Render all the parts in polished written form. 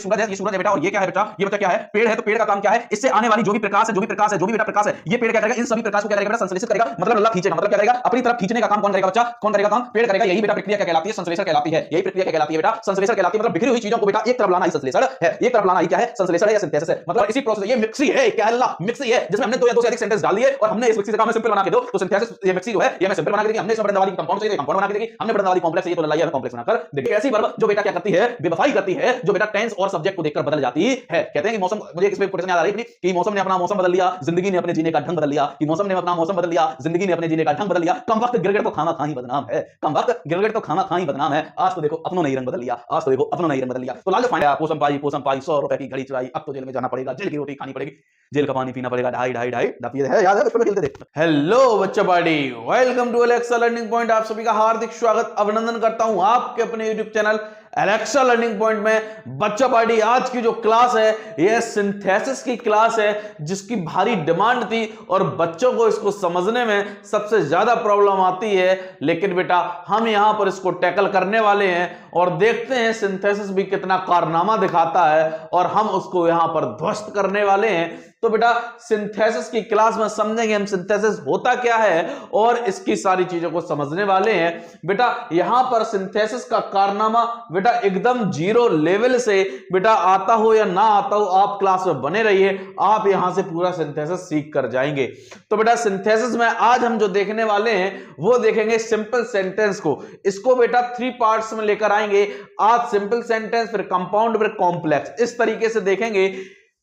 सूरज है, ये सूरज है बेटा, और ये क्या है बेटा, ये बच्चा क्या है, पेड़ है, तो पेड़ का काम क्या है, इससे आने वाली जो भी प्रकाश है, जो भी प्रकाश है, जो भी बेटा प्रकाश है, ये पेड़ क्या करेगा, इन सभी प्रकाश को क्या करेगा बेटा, संश्लेषित करेगा, मतलब लल्ला खींचेगा, मतलब क्या करेगा, अपनी तरफ खींचने का काम कौन करेगा बच्चा, कौन करेगा काम, पेड़ करेगा। यही बेटा प्रक्रिया क्या कहलाती है, संश्लेषण कहलाती है। यही प्रक्रिया क्या कहलाती है बेटा, संश्लेषण कहलाती है। मतलब बिखरी हुई चीजों को बेटा एक तरफ लाना ही संश्लेषण है, एक तरफ लाना ही क्या है, संश्लेषण है या सिंथेसिस है। मतलब इसी प्रोसेस, ये मिक्सी है, क्या है, मिक्सी है, जिसमें हमने दो या दो से अधिक सेंटेंस डाल दिए और हमने इस मिक्सी से काम सिंपल बना के दो, तो सिंथेसिस ये मिक्सी जो है ये हमें सिंपल बना के देगी। हमने इसमें बढ़ने वाली कंपाउंड चाहिए, कंपाउंड बना के देगी, हमने बढ़ने वाली कॉम्प्लेक्स चाहिए तो लल्ला कॉम्प्लेक्स बनाकर देखिए। ऐसी वर्ब जो बेटा क्या करती है, बेवफाई करती है, जो बेटा टेंस और सब्जेक्ट को देखकर बदल जाती है। कहते हैं कि मौसम, मुझे इसमें कोटेशन याद आ रही है कि मौसम ने अपना मौसम बदल लिया, जिंदगी ने अपने जीने का ढंग बदल लिया, कि मौसम ने अपना मौसम बदल लिया, जिंदगी ने अपने जीने का ढंग बदल लिया। कम वक्त गिरगिट तो खाना खा ही बदनाम है, कम वक्त गिरगिट तो खाना खा ही बदनाम है। आज तो देखो अपनों ने ही रंग बदल लिया, आज तो देखो अपनों ने ही रंग बदल लिया। तो लाल फाइंड पोसम पाई 100 रुपए की घड़ी चुराई, अब तो जेल में जाना पड़ेगा, जेल की रोटी खानी पड़ेगी, जेल का पानी पीना पड़ेगा, ढाई ढाई ढाई ढाई है, याद है बचपन में खेलते थे। हेलो बच्चा party, welcome to Alexa learning point. आप सभी का हार्दिक स्वागत अभिनंदन करता हूं आपके अपने YouTube channel Alexa learning point में। बच्चा पार्टी, आज की जो क्लास है यह सिंथेसिस की क्लास है, जिसकी भारी डिमांड थी और बच्चों को इसको समझने में सबसे ज्यादा प्रॉब्लम आती है। लेकिन बेटा हम यहां पर इसको टैकल करने वाले हैं और देखते हैं सिंथेसिस भी कितना कारनामा दिखाता है और हम उसको यहां पर ध्वस्त करने वाले हैं। तो बेटा सिंथेसिस की क्लास में समझेंगे हम सिंथेसिस होता क्या है और इसकी सारी चीजों को समझने वाले हैं। बेटा यहां पर सिंथेसिस का कारनामा बेटा एकदम जीरो लेवल से बेटा आता हो या ना आता हो, आप क्लास में बने रहिए, आप यहां से पूरा सिंथेसिस सीख कर जाएंगे। तो बेटा सिंथेसिस में आज हम जो देखने वाले हैं वो देखेंगे सिंपल सेंटेंस को। इसको बेटा 3 पार्ट्स में लेकर आएंगे आज, सिंपल सेंटेंस, फिर कंपाउंड, फिर कॉम्प्लेक्स, इस तरीके से देखेंगे।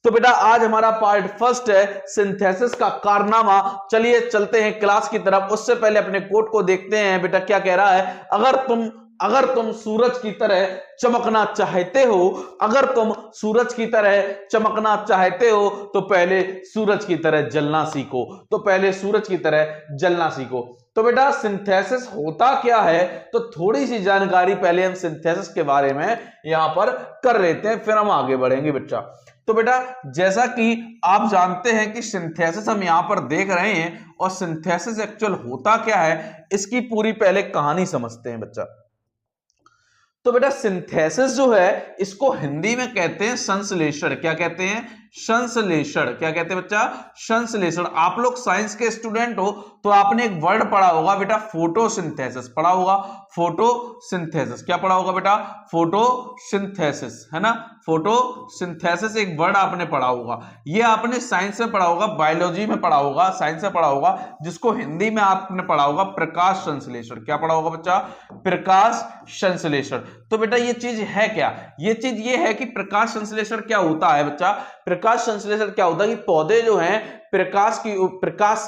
तो बेटा आज हमारा पार्ट फर्स्ट है सिंथेसिस का कारनामा। चलिए चलते हैं क्लास की तरफ, उससे पहले अपने कोड को देखते हैं। बेटा क्या कह रहा है, अगर तुम सूरज की तरह चमकना चाहते हो, अगर तुम सूरज की तरह चमकना चाहते हो तो पहले सूरज की तरह जलना सीखो, तो पहले सूरज की तरह जलना सीखो। तो बेटा सिंथेसिस होता क्या है, तो थोड़ी सी जानकारी पहले हम सिंथेसिस के बारे में यहां पर कर लेते हैं, फिर हम आगे बढ़ेंगे बच्चा। तो बेटा जैसा कि आप जानते हैं कि सिंथेसिस हम यहां पर देख रहे हैं और सिंथेसिस एक्चुअल होता क्या है इसकी पूरी पहले कहानी समझते हैं बच्चा। तो बेटा सिंथेसिस जो है इसको हिंदी में कहते हैं संश्लेषण। क्या कहते हैं, संश्लेषण। क्या कहते हैं बच्चा, संश्लेषण। आप लोग साइंस के स्टूडेंट हो तो आपने एक वर्ड पढ़ा होगा बेटा, फोटोसिंथेसिस पढ़ा होगा, फोटोसिंथेसिस। क्या पढ़ा होगा बेटा, फोटोसिंथेसिस, है ना, फोटोसिंथेसिस एक वर्ड आपने पढ़ा होगा। ये आपने साइंस में पढ़ा होगा, बायोलॉजी में पढ़ा होगा, साइंस में पढ़ा होगा, जिसको हिंदी में आपने पढ़ा होगा प्रकाश संश्लेषण। क्या पढ़ा होगा बच्चा, प्रकाश संश्लेषण। तो बेटा ये चीज है क्या, ये चीज ये है कि प्रकाश संश्लेषण क्या होता है बच्चा। प्रकाश संश्लेषण क्या होता है कि पौधे जो हैं प्रकाश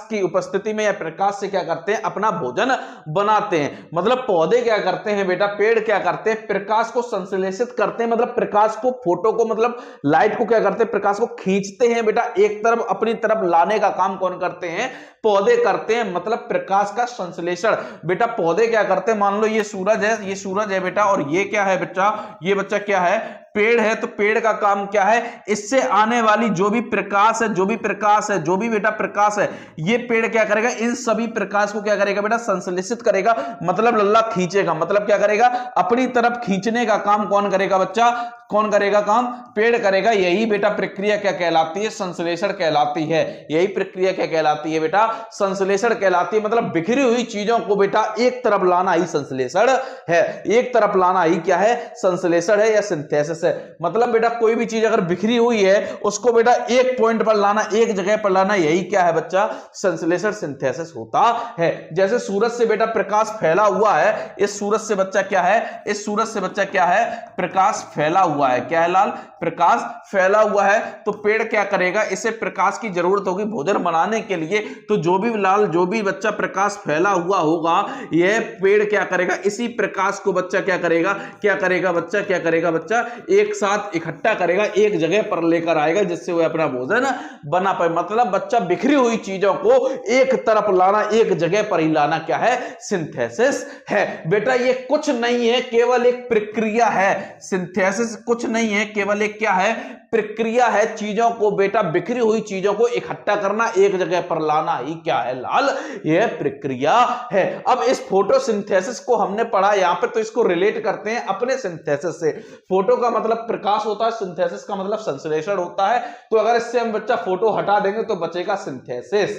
की उपस्थिति में या प्रकाश से क्या करते हैं, अपना भोजन बनाते हैं। मतलब पौधे क्या करते हैं बेटा, पेड़ क्या करते हैं, प्रकाश को संश्लेषित करते हैं, मतलब प्रकाश को, फोटो को, मतलब लाइट को क्या करते हैं, प्रकाश को खींचते हैं बेटा एक तरफ अपनी तरफ लाने का काम कौन करते हैं, पौधे करते हैं। मतलब प्रकाश का संश्लेषण बेटा पौधे क्या करते हैं। मान लो ये सूरज है, ये सूरज है बेटा, और ये क्या है बच्चा, ये बच्चा क्या है, पेड़ है। तो पेड़ का काम क्या है, इससे आने वाली जो भी प्रकाश है, जो भी प्रकाश है, जो भी बेटा प्रकाश है, ये पेड़ क्या करेगा, इन सभी प्रकाश को क्या करेगा बेटा, संश्लेषित करेगा, मतलब लल्ला खींचेगा। मतलब क्या करेगा, अपनी तरफ खींचने का काम कौन करेगा बच्चा, कौन करेगा काम, पेड़ करेगा। यही बेटा प्रक्रिया क्या कहलाती है, संश्लेषण कहलाती है। यही प्रक्रिया क्या कहलाती है बेटा, संश्लेषण कहलाती है। मतलब बिखरी हुई चीजों को बेटा एक तरफ लाना ही संश्लेषण है, एक तरफ लाना ही क्या है, संश्लेषण है या सिंथेसिस है। मतलब बेटा कोई भी चीज अगर बिखरी हुई है उसको बेटा एक पॉइंट पर लाना, एक जगह पर लाना, यही क्या है बच्चा, संश्लेषण, सिंथेसिस होता है। जैसे सूरज से बेटा प्रकाश फैला हुआ है, इस सूरज से बच्चा क्या है, इस सूरज से बच्चा क्या है, प्रकाश फैला हुआ है। क्या है लाल, प्रकाश फैला हुआ है। तो पेड़ क्या करेगा, इसे प्रकाश की जरूरत होगी भोजन बनाने के लिए। तो जो भी लाल, जो भी बच्चा प्रकाश फैला हुआ होगा, यह पेड़ क्या करेगा, इसी प्रकाश को बच्चा क्या करेगा, क्या करेगा बच्चा, क्या करेगा बच्चा, एक साथ इकट्ठा करेगा, एक जगह पर लेकर आएगा, जिससे वह अपना भोजन बना पाए। मतलब बच्चा बिखरी हुई चीजों को एक तरफ लाना, एक जगह पर ही लाना क्या है, सिंथेसिस है। बेटा ये कुछ नहीं है, केवल एक प्रक्रिया है। सिंथेसिस कुछ नहीं है, केवल एक क्या है, प्रक्रिया है, चीजों को बेटा, बिखरी हुई चीजों को इकट्ठा करना, एक जगह पर लाना ही क्या है लाल, यह प्रक्रिया है। अब इस फोटोसिंथेसिस को हमने पढ़ा यहां पर, तो इसको रिलेट करते हैं अपने सिंथेसिस से। फोटो का मतलब प्रकाश होता है, सिंथेसिस का मतलब संश्लेषण होता है। तो अगर इससे हम बच्चा फोटो हटा देंगे तो बचेगा सिंथेसिस।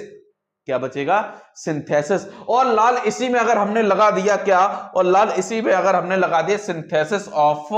क्या बचेगा, सिंथेसिस। और लाल इसी में अगर हमने लगा दिया क्या, और लाल इसी में अगर हमने लगा दिया synthesis of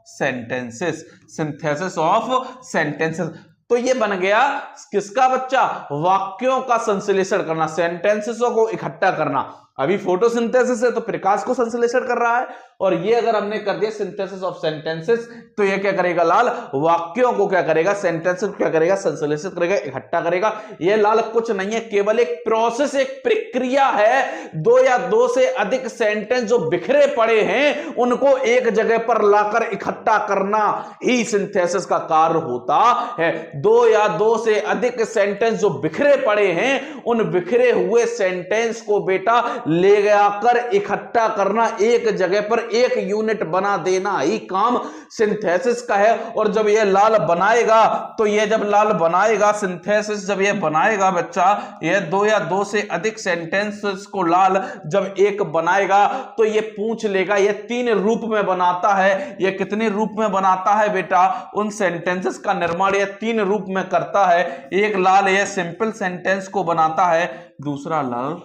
sentences, synthesis of sentences, तो ये बन गया किसका बच्चा, वाक्यों का संश्लेषण करना, सेंटेंसेसों को इकट्ठा करना। अभी फोटोसिंथेसिस है तो प्रकाश को संश्लेषण कर रहा है, और ये अगर हमने कर दिया सिंथेसिस ऑफ सेंटेंसेस, तो ये क्या करेगा लाल, वाक्यों को क्या करेगा, सेंटेंसेस को क्या करेगा, संश्लेषित करेगा, इकट्ठा करेगा। ये लाल कुछ नहीं है, केवल एक प्रोसेस, एक प्रक्रिया है। दो या दो से अधिक सेंटेंस जो बिखरे पड़े हैं उनको एक जगह पर लाकर इकट्ठा करना ही सिंथेसिस का कार्य होता है। दो या दो से अधिक सेंटेंस जो बिखरे पड़े हैं, उन बिखरे हुए सेंटेंस को बेटा ले जाकर इकट्ठा करना, एक जगह पर एक यूनिट बना देना ही काम सिंथेसिस का है। और जब ये लाल बनाएगा, तो ये जब लाल बनाएगा सिंथेसिस, जब ये बनाएगा बच्चा, ये दो या दो से अधिक सेंटेंसेस को लाल जब एक बनाएगा, तो ये पूछ लेगा ये तीन रूप में बनाता है। ये कितने रूप में बनाता है बेटा, उन सेंटेंसेस का निर्माण ये तीन रूप में करता है। एक लाल ये सिंपल सेंटेंस को बनाता है, दूसरा लाल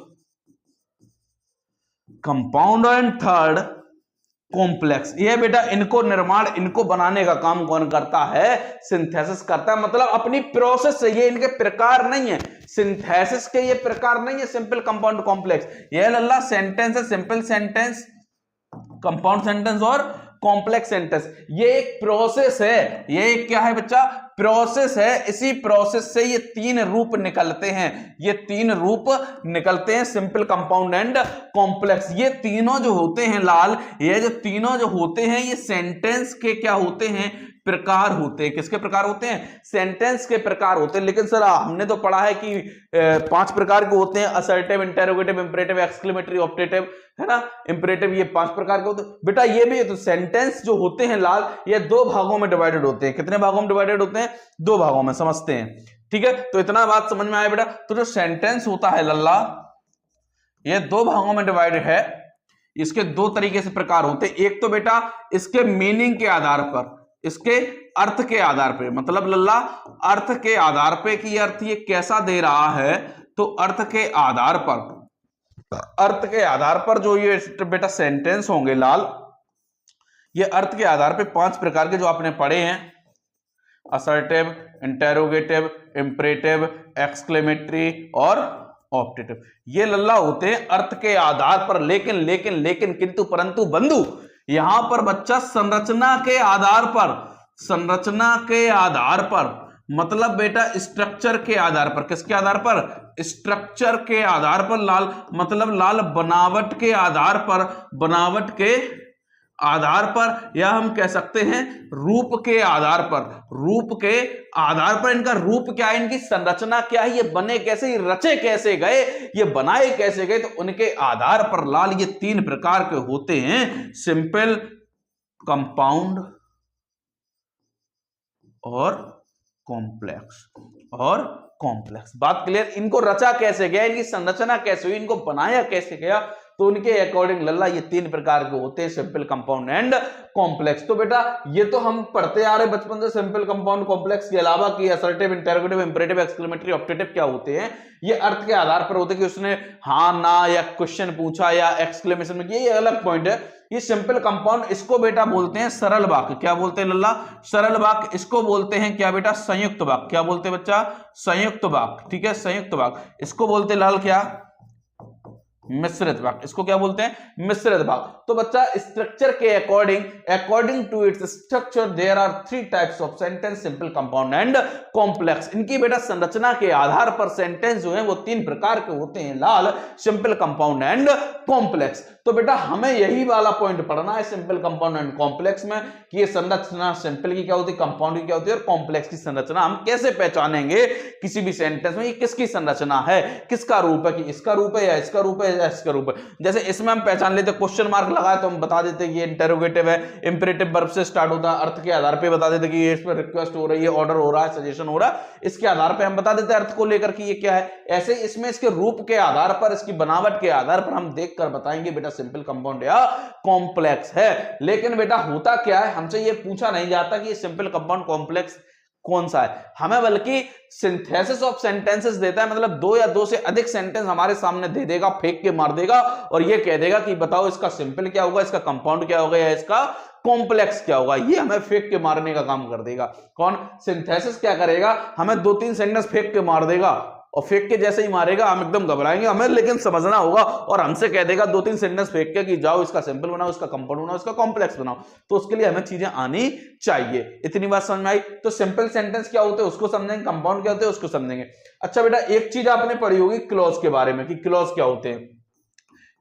कंपाउंड, एंड थर्ड कॉम्प्लेक्स। ये बेटा इनको निर्माण, इनको बनाने का काम कौन करता है, सिंथेसिस करता है। मतलब अपनी प्रोसेस से, ये इनके प्रकार नहीं है, सिंथेसिस के ये प्रकार नहीं है, सिंपल, कंपाउंड, कॉम्प्लेक्स। ये लल्ला सेंटेंस है, सिंपल सेंटेंस, कंपाउंड सेंटेंस और कॉम्प्लेक्स सेंटेंस। ये एक प्रोसेस है, ये क्या है बच्चा, प्रोसेस है। इसी प्रोसेस से ये तीन रूप निकलते हैं, ये तीन रूप निकलते हैं, सिंपल, कंपाउंड एंड कॉम्प्लेक्स। ये तीनों जो होते हैं लाल, ये जो तीनों जो होते हैं, ये सेंटेंस के क्या होते हैं, प्रकार होते हैं। किसके प्रकार होते हैं, सेंटेंस के प्रकार होते हैं। लेकिन सर हमने तो पढ़ा है कि 5 प्रकार के होते हैं, assertive, interrogative, imperative, exclamatory, optative, है ना, इंपरेटिव, ये 5 प्रकार के होते हैं बेटा। ये भी तो सेंटेंस जो होते हैं लाल, ये 2 भागों में डिवाइडेड होते हैं। कितने भागों में डिवाइडेड होते हैं, 2 भागों में, समझते हैं, ठीक है। तो इतना बात समझ में आया बेटा। तो जो सेंटेंस होता है लल्ला, ये 2 भागों में डिवाइडेड है। इसके 2 तरीके से प्रकार होते हैं। एक तो बेटा इसके मीनिंग के आधार पर, इसके अर्थ के आधार पे, मतलब लल्ला अर्थ के आधार पे कि अर्थ ये कैसा दे रहा है, तो अर्थ के आधार पर, अर्थ के आधार पर जो ये बेटा सेंटेंस होंगे लाल, ये अर्थ के आधार पे 5 प्रकार के जो आपने पढ़े हैं, असर्टिव, इंटरोगेटिव, इंपरेटिव, एक्सक्लेमेटरी और ऑप्टेटिव, ये लल्ला होते हैं अर्थ के आधार पर। लेकिन लेकिन लेकिन किंतु परंतु बंधु, यहां पर बच्चा संरचना के आधार पर, संरचना के आधार पर, मतलब बेटा स्ट्रक्चर के आधार पर। किसके आधार पर, स्ट्रक्चर के आधार पर लाल, मतलब लाल बनावट के आधार पर, बनावट के आधार पर, या हम कह सकते हैं रूप के आधार पर, रूप के आधार पर। इनका रूप क्या है, इनकी संरचना क्या है, ये बने कैसे, ये रचे कैसे गए, ये बनाए कैसे गए, तो उनके आधार पर लाल ये 3 प्रकार के होते हैं, सिंपल, कंपाउंड और कॉम्प्लेक्स, और कॉम्प्लेक्स। बात क्लियर। इनको रचा कैसे गया, इनकी संरचना कैसे हुई, इनको बनाया कैसे गया, तो उनके अकॉर्डिंग लल्ला ये 3 प्रकार के होते हैं, सिंपल, कंपाउंड एंड कॉम्प्लेक्स। तो बेटा ये तो हम पढ़ते आ रहे बचपन से, सिंपल, कंपाउंड, कॉम्प्लेक्स के अलावा कि assertive, interrogative, imperative, exclamatory, optative क्या होते हैं, ये अर्थ के आधार पर होते हैं कि उसने हाँ ना या क्वेश्चन पूछा या एक्सक्लेमेशन में, ये अलग पॉइंट है। ये सिंपल, कंपाउंड, इसको बेटा बोलते हैं सरल वाक्य। क्या बोलते हैं लल्ला, सरल वाक्य। इसको बोलते हैं क्या बेटा, संयुक्त वाक्य। क्या बोलते हैं बच्चा, संयुक्त वाक्य, ठीक है, संयुक्त वाक्य। इसको बोलते हैं लाल क्या, मिश्रित वाक्य। इसको क्या बोलते हैं, मिश्रित वाक्य। तो बच्चा स्ट्रक्चर के according, according to its structure there are 3 types of sentence, simple, compound and complex. इनकी बेटा संरचना के आधार पर सेंटेंस जो है वो 3 प्रकार के होते हैं लाल, सिंपल, कंपाउंड एंड कॉम्प्लेक्स। तो बेटा हमें यही वाला पॉइंट पढ़ना है सिंपल, कंपाउंड एंड कॉम्प्लेक्स में, कि ये संरचना सिंपल की क्या होती है, कंपाउंड की क्या होती है, और कॉम्प्लेक्स की संरचना हम कैसे पहचानेंगे किसी भी सेंटेंस में, ये किसकी संरचना है, किसका रूप है, कि इसका रूप है या इसका रूप है, इसका रूप है। जैसे इसमें हम पहचान लेते क्वेश्चन मार्क लगाए तो हम बता देते कि ये इंटरोगेटिव है, इंपेरेटिव वर्ब से स्टार्ट होता है, अर्थ के आधार पे बता देते कि ये इसमें रिक्वेस्ट हो रही है, ऑर्डर हो रहा है, सजेशन हो रहा है, इसके आधार पे हम बता देते हैं अर्थ को लेकर कि ये क्या है। ऐसे इसमें इसके रूप के आधार पर, इसकी बनावट के आधार पर हम देखकर बताएंगे बेटा सिंपल कंपाउंड या कॉम्प्लेक्स है। लेकिन बेटा होता क्या है, हमसे ये पूछा नहीं जाता कि ये सिंपल कंपाउंड कॉम्प्लेक्स कौन सा है, हमें बल्कि सिंथेसिस ऑफ सेंटेंसेस देता है, मतलब दो या दो से अधिक सेंटेंस हमारे सामने दे देगा, फेंक के मार देगा और ये कह देगा कि बताओ इसका सिंपल क्या होगा, इसका कंपाउंड क्या होगा या इसका कॉम्प्लेक्स क्या होगा। ये हमें फेंक के मारने का काम कर देगा। कौन? सिंथेसिस क्या करेगा, हमें 2-3 सेंटेंस फेंक के मार देगा और फेंक के जैसे ही मारेगा हम एकदम घबराएंगे, हमें लेकिन समझना होगा और हमसे कह देगा 2-3 सेंटेंस फेंक के कि जाओ इसका सिंपल बनाओ, इसका कंपाउंड बनाओ, इसका कॉम्प्लेक्स बनाओ। तो उसके लिए हमें चीजें आनी चाहिए। इतनी बात समझ में आई? तो सिंपल सेंटेंस क्या होते हैं उसको समझेंगे, कंपाउंड क्या होते हैं उसको समझेंगे। अच्छा बेटा एक चीज आपने पढ़ी होगी क्लॉज के बारे में कि क्लॉज क्या होते हैं।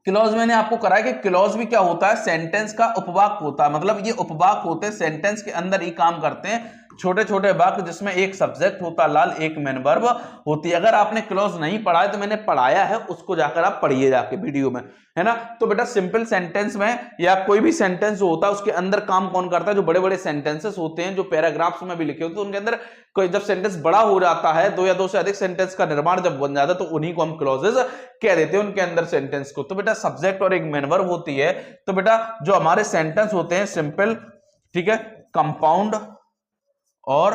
क्लॉज मैंने आपको कराया कि क्लॉज भी क्या होता है, सेंटेंस का उपवाक्य होता है, मतलब ये उपवाक्य होते हैं, सेंटेंस के अंदर ही काम करते हैं, छोटे छोटे वाक्य जिसमें एक सब्जेक्ट होता है लाल, एक मेन वर्ब होती है। अगर आपने क्लॉज नहीं पढ़ा है तो मैंने पढ़ाया है, उसको जाकर आप पढ़िए जाके वीडियो में, है ना। तो बेटा सिंपल सेंटेंस में या कोई भी सेंटेंस जो होता है उसके अंदर काम कौन करता है, जो बड़े बड़े सेंटेंसेस होते हैं जो पैराग्राफ्स में भी लिखे होते हैं उनके अंदर कोई जब सेंटेंस बड़ा हो जाता है, 2 या 2 से अधिक सेंटेंस का निर्माण जब बन जाता है तो उन्हीं को हम क्लॉजेस कह देते हैं, उनके अंदर सेंटेंस को। तो बेटा सब्जेक्ट और एक मेन वर्ब होती है। तो बेटा जो हमारे सेंटेंस होते हैं सिंपल, ठीक है, कंपाउंड और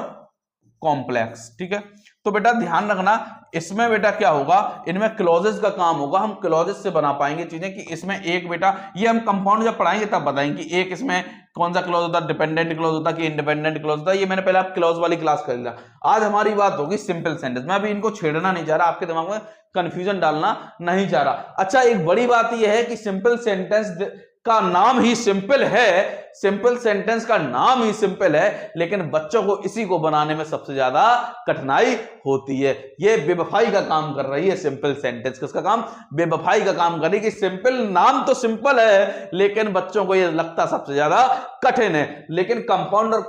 कॉम्प्लेक्स, ठीक है। तो बेटा ध्यान रखना इसमें बेटा क्या होगा, इनमें क्लॉजेस का काम होगा, हम क्लॉजेस से बना पाएंगे चीजें कि इसमें एक बेटा, ये हम कंपाउंड जब पढ़ाएंगे तब बताएंगे कि एक इसमें कौन सा क्लॉज होता है, डिपेंडेंट क्लॉज होता है कि इंडिपेंडेंट क्लॉज होता है। ये मैंने पहले आप क्लॉज वाली क्लास कर लिया। आज हमारी बात होगी सिंपल सेंटेंस। मैं अभी इनको छेड़ना नहीं चाह रहा, आपके दिमाग में कंफ्यूजन डालना नहीं चाह रहा। अच्छा एक बड़ी बात यह है कि सिंपल सेंटेंस का नाम ही सिंपल है, सिंपल सेंटेंस का नाम ही सिंपल है, लेकिन बच्चों को इसी को बनाने में सबसे ज्यादा कठिनाई होती है। ये बेवफाई का काम कर रही है सिंपल सेंटेंस। किसका काम? बेवफाई का काम कर रही है कि सिंपल नाम तो सिंपल है लेकिन बच्चों को ये लगता सबसे ज्यादा कठिन है। लेकिन कंपाउंड और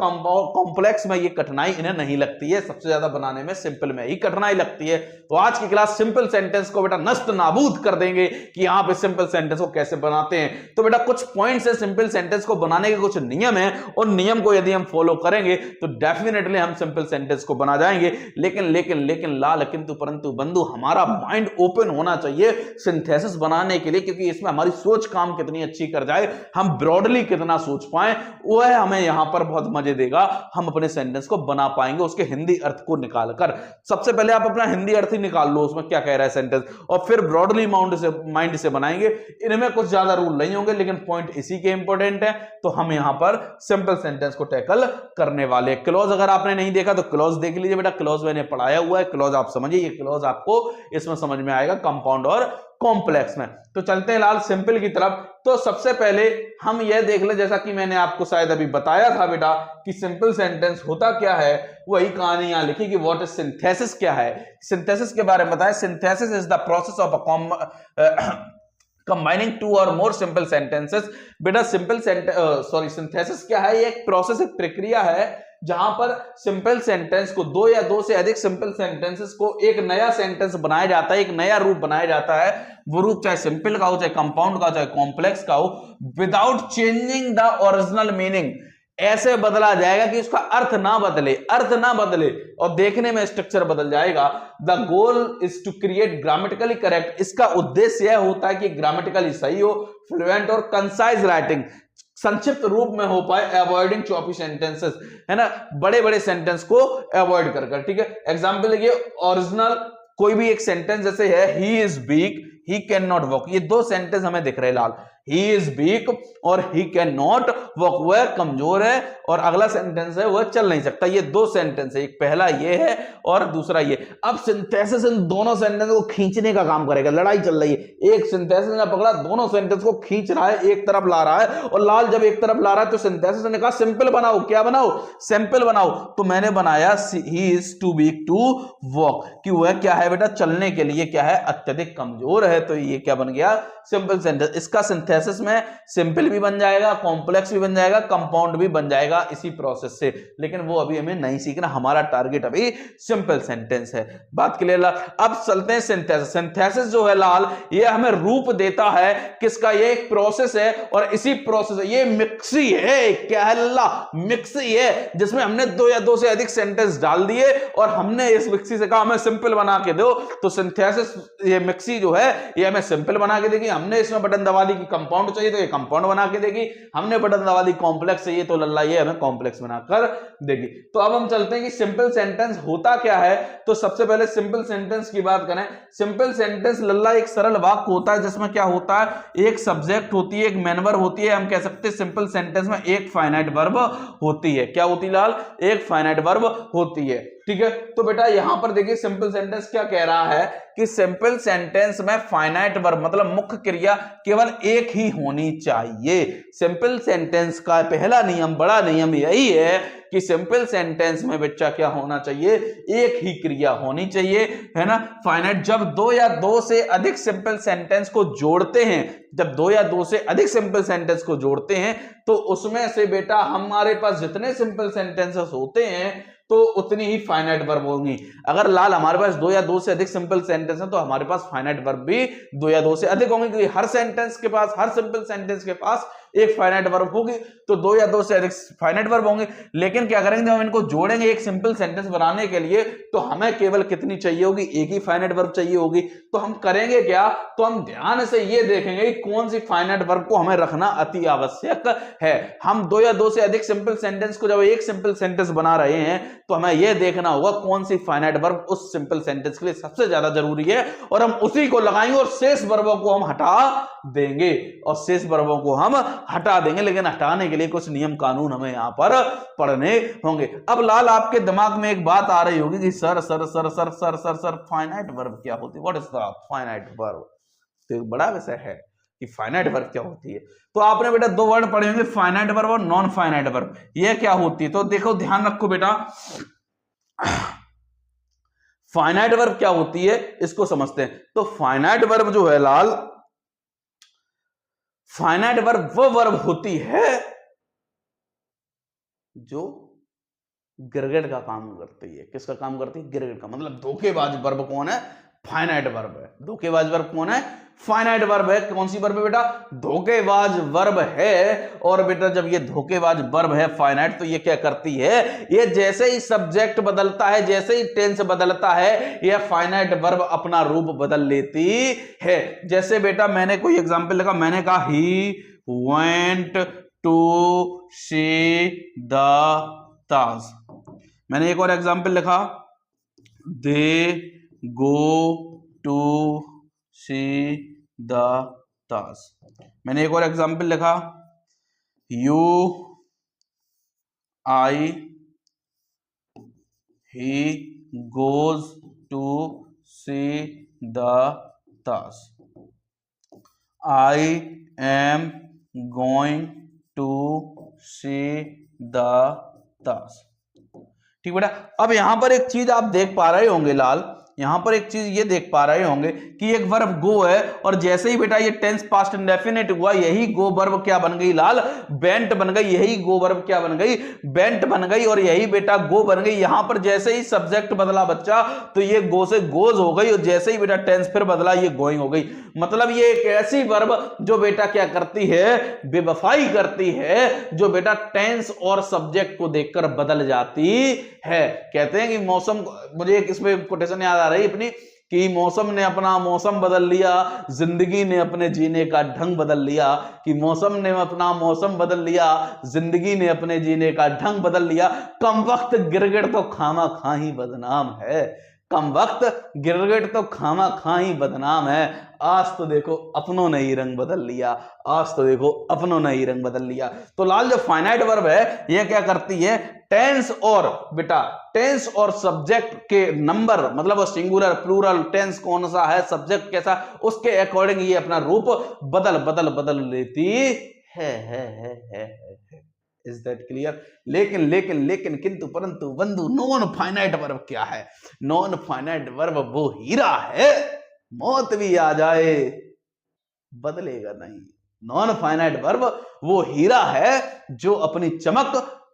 कॉम्प्लेक्स में ये कठिनाई इन्हें नहीं लगती है, सबसे ज्यादा बनाने में सिंपल में ही कठिनाई लगती है। तो आज की क्लास सिंपल सेंटेंस को बेटा नष्ट नाबूद कर देंगे कि यहां पे सिंपल सेंटेंस को कैसे बनाते हैं। तो बेटा कुछ पॉइंट्स है सिंपल सेंटेंस को बनाने के, कुछ नियम है, उन नियम को यदि हम फॉलो करेंगे तो डेफिनेटली हम सिंपल सेंटेंस को बना जाएंगे। लेकिन लाल किंतु परंतु बंधु, हमारा माइंड ओपन होना चाहिए सिंथेसिस बनाने के लिए, क्योंकि इसमें हमारी सोच काम कितनी अच्छी कर जाए, हम ब्रॉडली कितना सोच पाए, वह हमें यहां पर बहुत मजे देगा। हम अपने सेंटेंस को बना पाएंगे उसके हिंदी अर्थ को निकालकर। सबसे पहले आप अपना हिंदी अर्थ ही निकाल लो उसमें क्या कह रहा है सेंटेंस, और फिर ब्रॉडली माइंड से बनाएंगे। इनमें कुछ ज्यादा रूल नहीं होंगे लेकिन पॉइंट इसी के इंपॉर्टेंट है। तो हम यहां पर सिंपल सेंटेंस को टैकल करने वाले। क्लॉज अगर आपने नहीं देखा तो क्लॉज देख लीजिए बेटा, क्लॉज मैंने पढ़ाया हुआ है, क्लॉज आप समझिए, ये क्लॉज आपको इसमें समझ में आएगा कंपाउंड और कॉम्प्लेक्स में। तो चलते हैं लाल सिंपल की तरफ। तो सबसे पहले हम यह देख ले, जैसा कि मैंने आपको शायद अभी बताया था बेटा कि सिंपल सेंटेंस होता क्या है, वही कहानी यहां लिखी कि व्हाट इज सिंथेसिस क्या है। सिंथेसिस के बारे में बताया, synthesis is the process of combining 2 और मोर सिंपल सेंटेंसेस। बेटा सिंथेसिस क्या है, ये एक प्रोसेस, एक प्रक्रिया है जहां पर सिंपल सेंटेंस को 2 या 2 से अधिक सिंपल सेंटेंसेस को एक नया सेंटेंस बनाया जाता है, एक नया रूप बनाया जाता है। वो रूप चाहे सिंपल का हो, चाहे कंपाउंड का हो, चाहे कॉम्प्लेक्स का हो, without changing the original meaning. ऐसे बदला जाएगा कि उसका अर्थ ना बदले और देखने में स्ट्रक्चर बदल जाएगा। The goal is to create grammatically correct. इसका उद्देश्य यह होता है कि ग्रामेटिकली सही हो, फ्लुएंट और कंसाइज राइटिंग, संक्षिप्त रूप में हो पाए, अवॉइडिंग चॉपी सेंटेंसेस, है ना, बड़े बड़े सेंटेंस को अवॉइड कर। ठीक है, एग्जाम्पल देखिए, ओरिजिनल कोई भी एक सेंटेंस जैसे है, he is weak, he can not walk. ये 2 सेंटेंस हमें दिख रहे हैं लाल, ही इज वीक और ही कैन नॉट वॉक, वह कमजोर है और अगला सेंटेंस है वह चल नहीं सकता। ये 2 सेंटेंस है, एक पहला ये है और दूसरा ये। अब सिंथेसिस इन दोनों सेंटेंस को खींचने का काम करेगा, लड़ाई चल रही है। एक सिंथेसिस ने पकड़ा, दोनों सेंटेंस को खींच रहा है, एक तरफ ला रहा है, और लाल जब एक तरफ ला रहा है तो सिंथेसिस ने कहा सिंपल बनाओ। क्या बनाओ? सिंपल बनाओ। तो मैंने बनाया he is too weak to walk, कि वह क्या है बेटा, चलने के लिए क्या है, अत्यधिक कमजोर है। तो ये क्या बन गया, सिंपल सेंटेंस। इसका सिंथेसिस में सिंपल भी बन जाएगा, कॉम्प्लेक्स भी बन जाएगा, कंपाउंड भी बन जाएगा इसी प्रोसेस से, लेकिन वो अभी हमें नहीं सीखना, हमारा टारगेट अभी सिंपल सेंटेंस है। बात क्लियर। अब चलते हैं सिंथेसिस। सिंथेसिस जो है लाल, ये हमें रूप देता है किसका, ये एक प्रोसेस है और इसी प्रोसेस, ये मिक्सी है, क्या है लल्ला, मिक्सी है, जिसमें हमने दो या दो से अधिक सेंटेंस डाल दिए और हमने इस मिक्सी से कहा हमें सिंपल बना के दो। तो सिंथेसिस, ये मिक्सी जो है ये हमें सिंपल बना के देगी। हमने इसमें बटन दबा दी कि कंपाउंड चाहिए तो ये कंपाउंड बना के देगी, हमने बटन दबा दी कॉम्प्लेक्स चाहिए तो लल्ला ये हमें कॉम्प्लेक्स बनाकर देगी। तो अब हम चलते हैं कि सिंपल सेंटेंस होता क्या है। तो सबसे पहले सिंपल सेंटेंस की बात करें। सिंपल सेंटेंस लल्ला एक सरल वाक्य होता है जिसमें क्या होता है, एक सब्जेक्ट होती है, एक मेन वर्ब होती है। हम कह सकते हैं सिंपल सेंटेंस में एक फाइनाइट वर्ब होती है। क्या होती है लाल, एक फाइनाइट वर्ब होती है। ठीक है, तो बेटा यहां पर देखिए सिंपल सेंटेंस क्या कह रहा है कि सिंपल सेंटेंस में फाइनाइट वर्ब मतलब मुख्य क्रिया केवल एक ही होनी चाहिए। सिंपल सेंटेंस का पहला नियम, बड़ा नियम यही है कि सिंपल सेंटेंस में बच्चा क्या होना चाहिए, एक ही क्रिया होनी चाहिए, है ना। फाइनाइट, जब दो या दो से अधिक सिंपल सेंटेंस को जोड़ते हैं, जब दो या दो से अधिक सिंपल सेंटेंस को जोड़ते हैं तो उसमें से बेटा हमारे पास जितने सिंपल सेंटेंसेस होते हैं तो उतनी ही फाइनाइट वर्ब होंगी। अगर लाल हमारे पास दो या दो से अधिक सिंपल सेंटेंस है तो हमारे पास फाइनाइट वर्ब भी दो या दो से अधिक होंगे, क्योंकि हर सेंटेंस के पास, हर सिंपल सेंटेंस के पास एक फाइनाइट वर्ब होगी, तो दो या दो से अधिक फाइनाइट वर्ब होंगे। लेकिन क्या करेंगे, जब हम इनको जोड़ेंगे एक सिंपल सेंटेंस बनाने के लिए तो हमें केवल कितनी चाहिए होगी, एक ही फाइनाइट वर्ब चाहिए होगी। तो हम करेंगे क्या, तो हम ध्यान से ये देखेंगे कि कौन सी फाइनाइट वर्ब को हमें रखना अति आवश्यक है। हम दो या दो से अधिक सिंपल सेंटेंस को जब एक सिंपल सेंटेंस बना रहे हैं तो हमें यह देखना होगा कौन सी फाइनाइट वर्ब उस सिंपल सेंटेंस के लिए सबसे ज्यादा जरूरी है, और हम उसी को लगाएंगे और शेष वर्बों को हम हटा देंगे, और शेष वर्बों को हम हटा देंगे। लेकिन हटाने के लिए कुछ नियम कानून हमें यहां पर पढ़ने होंगे। अब लाल आपके दिमाग में एक बात आ रही होगी कि sir sir sir sir sir sir sir finite verb क्या होती है, what is the finite verb. तो एक बड़ा विषय है कि फाइनाइट वर्ब क्या होती है। तो आपने बेटा दो वर्ड पढ़े होंगे, फाइनाइट वर्ब और नॉन फाइनाइट वर्ब। ये क्या होती है, तो देखो ध्यान रखो बेटा, फाइनाइट वर्ब क्या होती है इसको समझते हैं। तो फाइनाइट वर्ब जो है लाल, फाइनाइट वर्ब वो वर्ब होती है जो गिरगिट का काम करती है। किसका काम करती है, गिरगिट का। मतलब धोखेबाज वर्ब कौन है, फाइनाइट वर्ब है। धोखेबाज वर्ब कौन है, फाइनाइट वर्ब है। कौन सी वर्ब है बेटा, धोखेबाज वर्ब है। और बेटा जब ये धोखेबाज वर्ब है फाइनाइट, तो ये क्या करती है, ये जैसे ही सब्जेक्ट बदलता है, जैसे ही टेंस बदलता है, ये फाइनाइट वर्ब अपना रूप बदल लेती है। जैसे बेटा मैंने कोई एग्जांपल लिखा, मैंने कहा he went to see the Taj. मैंने एक और एग्जांपल लिखा, दे go to see the Taj. मैंने एक और एग्जांपल लिखा, you I he goes to see the Taj. I am going to see the Taj. ठीक बेटा। अब यहां पर एक चीज आप देख पा रहे होंगे लाल, यहां पर एक चीज ये देख पा रहे होंगे कि एक वर्ब गो है, और जैसे ही बेटा ये टेंस पास्ट इंडेफिनिट हुआ, यही गो वर्ब क्या बन गई लाल, बेंट बन गई। यही गो वर्ब क्या बन गई, बेंट बन गई, और यही बेटा गो बन गई। यहां पर जैसे ही सब्जेक्ट बदला बच्चा तो ये गो से गोज हो गई, और जैसे ही बेटा टेंस फिर बदला ये गोइंग हो गई। मतलब ये एक ऐसी वर्ब जो बेटा क्या करती है, बेवफाई करती है, जो बेटा टेंस और सब्जेक्ट को देखकर बदल जाती है। कहते हैं कि मौसम, मुझे एक इसमें कोटेशन याद आ रही अपनी, कि मौसम ने अपना मौसम बदल लिया, जिंदगी ने अपने जीने का ढंग बदल लिया। कि मौसम ने अपना मौसम बदल लिया, जिंदगी ने अपने जीने का ढंग बदल लिया। कम वक्त गिरगिट तो खामा खा ही बदनाम है। कम वक्त गिरगिट तो खामा खा ही बदनाम है। आज तो देखो अपनों ने ही रंग बदल लिया, आज तो देखो अपनों ने ही रंग बदल लिया। तो लाल जो फाइनाइट वर्ब है ये क्या करती है, टेंस और बेटा टेंस और सब्जेक्ट के नंबर, मतलब सिंगुलर प्लूरल टेंस कौन सा है, सब्जेक्ट कैसा, उसके अकॉर्डिंग ये अपना रूप बदल बदल बदल लेती है। Is that clear. लेकिन लेकिन लेकिन किंतु परंतु बंधु, नॉन फाइनाइट वर्ब क्या है, नॉन फाइनाइट वर्ब वो हीरा है, मौत भी आ जाए बदलेगा नहीं, नॉन फाइनाइट वर्ब वो हीरा है जो अपनी चमक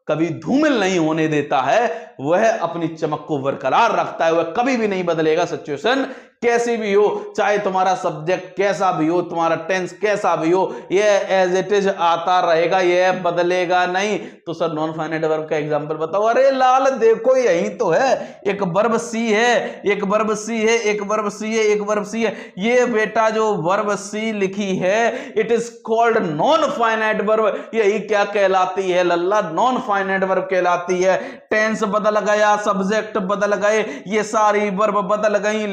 कभी धूमिल नहीं होने देता है, वह अपनी चमक को बरकरार रखता है, वह कभी भी नहीं बदलेगा। सिचुएशन कैसी भी हो, चाहे तुम्हारा सब्जेक्ट कैसा भी हो, तुम्हारा टेंस कैसा भी हो, यह एज इट इज आता रहेगा, यह बदलेगा नहीं। तो सर नॉन फाइनाइट वर्ब का एग्जांपल बताओ। अरे लाल देखो यही तो है, एक वर्ब सी है, एक वर्ब सी है, एक वर्ब सी है, एक वर्ब सी है। ये बेटा जो वर्ब सी लिखी है it is called non finite verb. यही क्या कहलाती है लल्ला? नॉन फाइनाइट वर्ब कहलाती है। टेंस बदल गया, सब्जेक्ट बदल गए, ये सारी वर्ब बदल गई,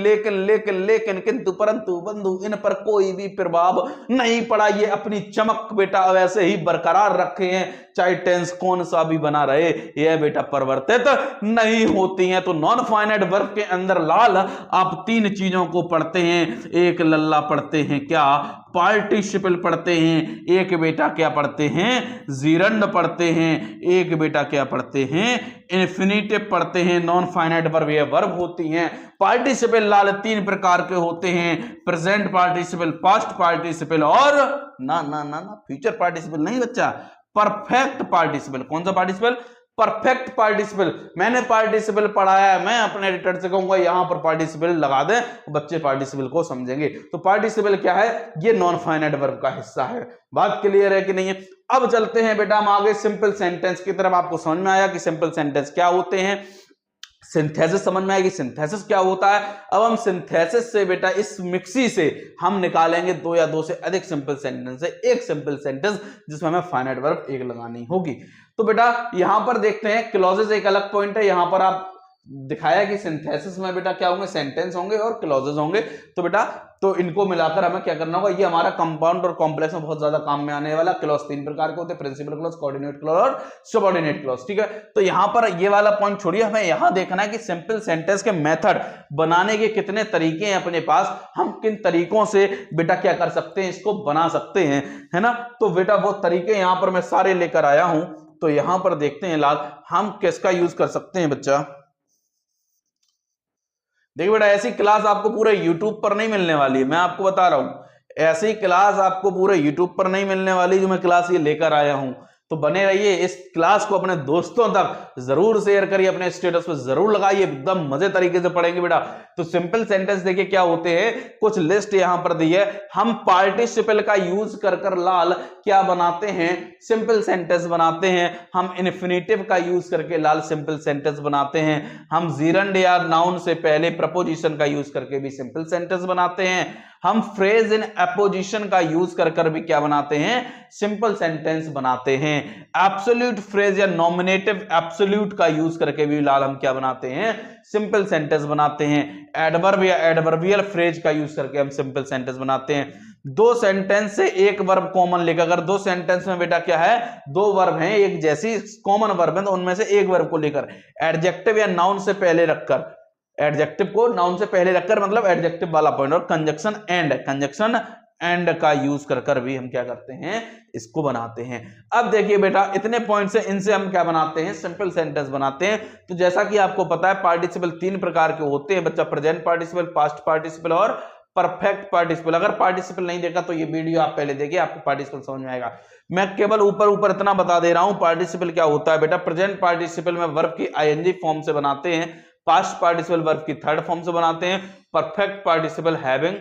लेकिन किंतु परंतु बंधु इन पर कोई भी प्रभाव नहीं पड़ा। ये अपनी चमक बेटा वैसे ही बरकरार रखे हैं, चाहे टेंस कौन सा भी बना रहे, ये बेटा परिवर्तित नहीं होती हैं। तो नॉन फाइनाइट वर्ब के अंदर लाल आप तीन चीजों को पढ़ते हैं। एक लल्ला पढ़ते हैं क्या? पार्टिसिपल पढ़ते हैं। एक बेटा क्या पढ़ते हैं? जीरंड पढ़ते हैं। एक बेटा क्या पढ़ते हैं? इन्फिनिटिव पढ़ते हैं। नॉन फाइनाइट वर्ब ये वर्ब होती हैं। पार्टिसिपल लाल तीन प्रकार के होते हैं, प्रेजेंट पार्टिसिपल, पास्ट पार्टिसिपल और ना ना ना ना फ्यूचर पार्टिसिपल नहीं बच्चा, परफेक्ट पार्टिसिपल। कौन सा पार्टिसिपल? Perfect participle. मैंने पार्टिसिपल पढ़ाया है, मैं अपने एडिटर से कहूंगा यहां पर पार्टिसिपल लगा दें, बच्चे पार्टिसिपल को समझेंगे। तो पार्टिसिपल क्या है? ये नॉन फाइनाइट वर्ब का हिस्सा है। बात क्लियर है कि नहीं है? अब चलते हैं बेटा हम आगे सिंपल सेंटेंस की तरफ। आपको समझ में आया कि सिंपल सेंटेंस क्या होते हैं, सिंथेसिस समझ में आएगी सिंथेसिस क्या होता है। अब हम सिंथेसिस से बेटा इस मिक्सी से हम निकालेंगे दो या दो से अधिक सिंपल सेंटेंस से एक सिंपल सेंटेंस जिसमें हमें फाइनाइट वर्ब एक लगानी होगी। तो बेटा यहां पर देखते हैं क्लॉजेस एक अलग पॉइंट है। यहां पर आप दिखाया कि सिंथेसिस में बेटा क्या होंगे? सेंटेंस होंगे और क्लॉजेस होंगे। तो बेटा तो इनको मिलाकर हमें क्या करना होगा? ये हमारा कंपाउंड और कॉम्प्लेक्स में बहुत ज्यादा काम में आने वाला। क्लॉज तीन प्रकार के होते हैं, प्रिंसिपल क्लॉज, कोऑर्डिनेट क्लॉज और सबऑर्डिनेट क्लॉज। ठीक है, तो यहां पर ये वाला पॉइंट छोड़िए, हमें यहां देखना है कि सिंपल सेंटेंस के मेथड बनाने के कितने तरीके हैं अपने पास, हम किन तरीकों से बेटा क्या कर सकते हैं, इसको बना सकते हैं, है ना। तो बेटा वो तरीके यहां पर मैं सारे लेकर आया हूं। तो यहां पर देखते हैं लाल हम किसका यूज कर सकते हैं बच्चा। देखिए बेटा ऐसी क्लास आपको पूरे YouTube पर नहीं मिलने वाली है, मैं आपको बता रहा हूं। ऐसी क्लास आपको पूरे YouTube पर नहीं मिलने वाली जो मैं क्लास ये लेकर आया हूं। तो बने रहिए, इस क्लास को अपने दोस्तों तक जरूर शेयर करिए, अपने स्टेटस पर जरूर लगाइए, एकदम मजे तरीके से पढ़ेंगे बेटा। तो सिंपल सेंटेंस देखिए क्या होते हैं, कुछ लिस्ट यहां पर दी है। हम पार्टिसिपल का यूज कर कर लाल क्या बनाते हैं? सिंपल सेंटेंस बनाते हैं। हम इन्फिनिटिव का यूज करके लाल सिंपल सेंटेंस बनाते हैं। हम जीरंड या नाउन से पहले प्रपोजिशन का यूज करके भी सिंपल सेंटेंस बनाते हैं। हम फ्रेज इन एपोजिशन का यूज कर कर भी क्या बनाते हैं? सिंपल सेंटेंस बनाते हैं। एब्सोल्यूट फ्रेज या नॉमिनेटिव एब्सोल्यूट का यूज करके भी लाल हम क्या बनाते हैं? सिंपल सेंटेंस बनाते हैं। एडवर्ब या एडवर्बियल फ्रेज का यूज करके हम सिंपल सेंटेंस बनाते हैं। दो सेंटेंस से एक वर्ब कॉमन लेकर, अगर दो सेंटेंस में बेटा क्या है, दो वर्ब हैं एक जैसी कॉमन वर्ब है, तो उनमें से एक वर्ब को लेकर एडजेक्टिव या नाउन से पहले रखकर, एडजेक्टिव को नाउन से पहले रखकर मतलब एडजेक्टिव वाला पॉइंट, और कंजक्शन एंड का यूज कर कर भी हम क्या करते हैं? इसको बनाते हैं। अब देखिए बेटा इतने पॉइंट से इनसे हम क्या बनाते हैं? सिंपल सेंटेंस बनाते हैं। तो जैसा कि आपको पता है पार्टिसिपल तीन प्रकार के होते हैं बच्चा, प्रेजेंट पार्टिसिपल, पास्ट पार्टिसिपल और परफेक्ट पार्टिसिपल। अगर पार्टिसिपल नहीं देखा तो ये वीडियो आप पहले देखिए, आपको पार्टिसिपल समझ में आएगा। मैं केवल ऊपर इतना बता दे रहा हूं पार्टिसिपल क्या होता है बेटा। प्रेजेंट पार्टिसिपल में वर्ब की आईएनजी फॉर्म से बनाते हैं, पास्ट पार्टिसिपल वर्ब की थर्ड फॉर्म से बनाते हैं, perfect participle having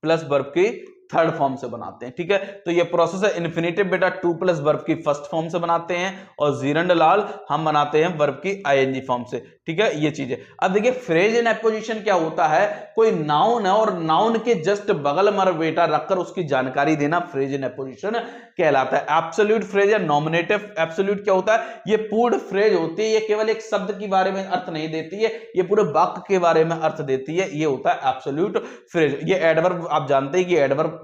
plus verb की थर्ड फॉर्म से बनाते हैं। ठीक है, तो ये प्रोसेस है। इन्फिनिटिव बेटा टू प्लस वर्ब की फर्स्ट फॉर्म से बनाते हैं, और जीरंड लाल हम बनाते हैं वर्ब की आईएनजी फॉर्म से। ठीक है, ये चीज है। अब देखिए फ्रेज इन एपोजिशन क्या होता है, कोई नाउन है और नाउन के जस्ट बगल में बेटा रखकर उसकी जानकारी देना फ्रेज इन एपोजिशन कहलाता है। एब्सोल्यूट फ्रेज या नॉमिनेटिव एब्सोल्यूट क्या होता है, ये पूर्ण फ्रेज होती है, ये केवल एक शब्द के बारे में अर्थ नहीं देती है, ये पूरे वाक्य के बारे में अर्थ देती है, ये होता है एब्सोल्यूट फ्रेज। ये एडवर्ब आप जानते हैं कि एडवर्ब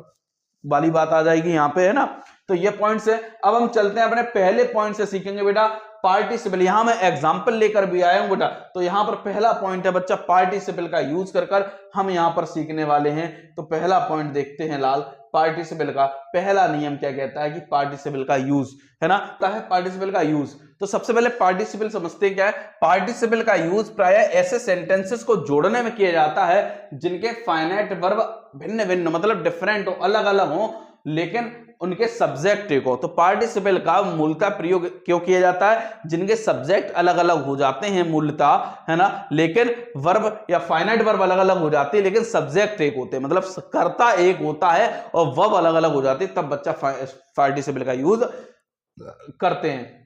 वाली बात आ जाएगी यहां पे, है ना। तो ये पॉइंट्स है। अब हम चलते हैं अपने पहले पॉइंट से, सीखेंगे बेटा पार्टिसिपल। यहां मैं एग्जांपल लेकर भी आया हूं बेटा। तो यहां पर पहला पॉइंट है बच्चा पार्टिसिपल का यूज कर हम यहां पर सीखने वाले हैं। तो पहला पॉइंट देखते हैं लाल, पार्टिसिपल का पहला नियम क्या कहता है कि पार्टिसिपल का यूज, है ना, क्या है पार्टिसिपल का यूज। तो सबसे पहले पार्टिसिपल समझते हैं क्या है। पार्टिसिपल का यूज प्राय ऐसे सेंटेंसेस को जोड़ने में किया जाता है जिनके फाइनाइट वर्ब भिन्न भिन्न मतलब डिफरेंट हो, अलग अलग हो, लेकिन उनके सब्जेक्ट एक हो। तो पार्टिसिपल का मूलतः प्रयोग क्यों किया जाता है? जिनके सब्जेक्ट अलग अलग हो जाते हैं मूलतः, है ना, लेकिन वर्ब या फाइनाइट वर्ब अलग अलग हो जाती है, लेकिन सब्जेक्ट एक होते हैं, मतलब कर्ता एक होता है और वर्ब अलग अलग हो जाती है, तब बच्चा पार्टिसिपल का यूज करते हैं।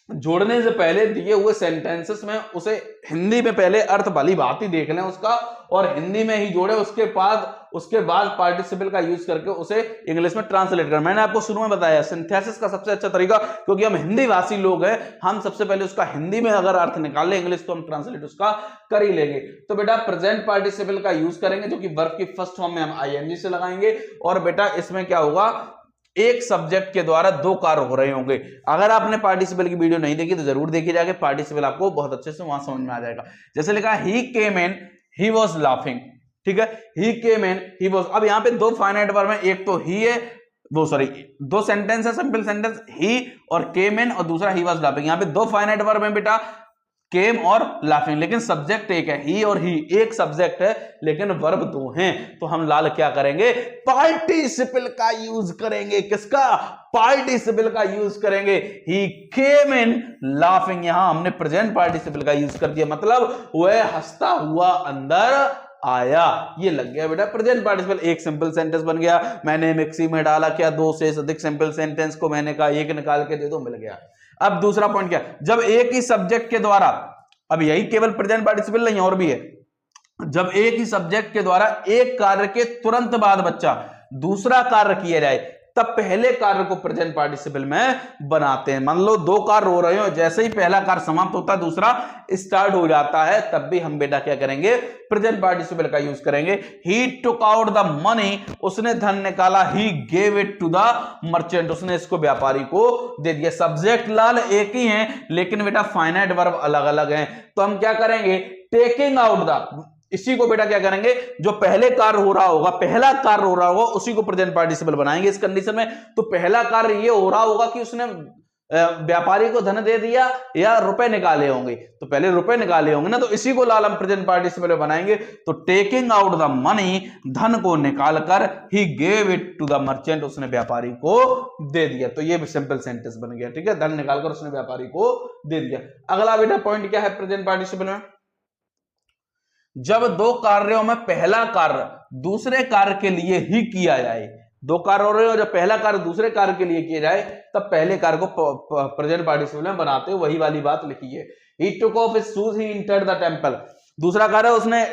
जोड़ने से पहले दिए हुए सेंटेंसेस में उसे हिंदी में पहले अर्थ भली भांति देख लें उसका, और हिंदी में ही जोड़े, उसके बाद पार्टिसिपल का यूज करके उसे इंग्लिश में ट्रांसलेट करें। मैंने आपको शुरू में बताया सिंथेसिस का सबसे अच्छा तरीका, क्योंकि हम हिंदी भाषी लोग हैं, हम सबसे पहले उसका हिंदी में अगर अर्थ निकाल ले इंग्लिश, तो हम ट्रांसलेट उसका कर ही लेंगे। तो बेटा प्रेजेंट पार्टिसिपल का यूज करेंगे, जो कि वर्ब की फर्स्ट फॉर्म में हम आईएनजी से लगाएंगे, और बेटा इसमें क्या होगा, एक सब्जेक्ट के द्वारा दो कार्य हो रहे होंगे। अगर आपने पार्टिसिपल की वीडियो नहीं देखी तो जरूर देखी जाके, पार्टिसिपल आपको बहुत अच्छे से वहां समझ में आ जाएगा। जैसे लिखा ही केम इन ही वाज लाफिंग, ठीक है, ही केम इन ही वाज। अब यहां पे दो फाइनाइट वर्ब है, एक तो ही है, वो सॉरी दो सेंटेंस है, सिंपल सेंटेंस ही और केम इन, और दूसरा ही वाज लाफिंग। यहां पे दो फाइनाइट वर्ब है बेटा, केम और लाफिंग, लेकिन सब्जेक्ट एक है, ही और ही एक सब्जेक्ट है, लेकिन वर्ब दो हैं। तो हम लाल क्या करेंगे, पार्टिसिपल का यूज करेंगे। किसका? पार्टिसिपल का यूज करेंगे। ही केम इन लाफिंग, यहां हमने प्रेजेंट पार्टिसिपल का यूज कर दिया, मतलब वह हंसता हुआ अंदर आया। ये लग गया बेटा प्रेजेंट पार्टिसिपल। एक सिंपल सेंटेंस बन गया, मैंने मिक्सी में डाला क्या, दो से अधिक सिंपल सेंटेंस को मैंने कहा एक निकाल के दे दो, मिल गया। अब दूसरा पॉइंट क्या, जब एक ही सब्जेक्ट के द्वारा, अब यही केवल प्रेजेंट पार्टिसिपल नहीं और भी है, जब एक ही सब्जेक्ट के द्वारा एक कार्य के तुरंत बाद बच्चा दूसरा कार्य किया जाए, तब पहले कार्य को प्रेजेंट पार्टिसिपल में बनाते हैं। मान लो दो कार्य हो रहे हो, जैसे ही पहला कार्य समाप्त होता है दूसरा स्टार्ट हो जाता है, तब भी हम बेटा क्या करेंगे, प्रेजेंट पार्टिसिपल का यूज करेंगे। He took out the money, उसने धन निकाला। He gave it to the merchant, उसने इसको व्यापारी को दे दिया। सब्जेक्ट लाल एक ही है, लेकिन बेटा फाइनाइट वर्ब अलग अलग हैं। तो हम क्या करेंगे, टेकिंग आउट द, इसी को बेटा क्या करेंगे, जो पहले कार्य हो रहा होगा, पहला कार्य हो रहा होगा, उसी को प्रेजेंट पार्टिसिपल बनाएंगे इस कंडीशन में। तो पहला कार्य ये हो रहा होगा कि उसने व्यापारी को धन दे दिया या रुपए निकाले होंगे, तो पहले रुपए निकाले होंगे ना, तो इसी को लाल हम प्रेजेंट पार्टिसिपल बनाएंगे। तो टेकिंग आउट द मनी, धन को निकालकर, he gave it to the merchant, उसने व्यापारी को दे दिया। तो ये भी सिंपल सेंटेंस बन गया, ठीक है, धन निकालकर उसने व्यापारी को दे दिया। अगला बेटा पॉइंट क्या है प्रेजेंट पार्टिसिपल में, जब दो कार्यों में पहला कार्य दूसरे कार्य के लिए ही किया जाए, दो कार्य हो रहे हो, जब पहला कार्य दूसरे कार्य के लिए किया जाए, तब पहले कार्य को प्रेजेंट पार्टिसिपल में बनाते हो, वही वाली बात लिखी है। He took off his shoes, he entered the temple, दूसरा कार्य उसने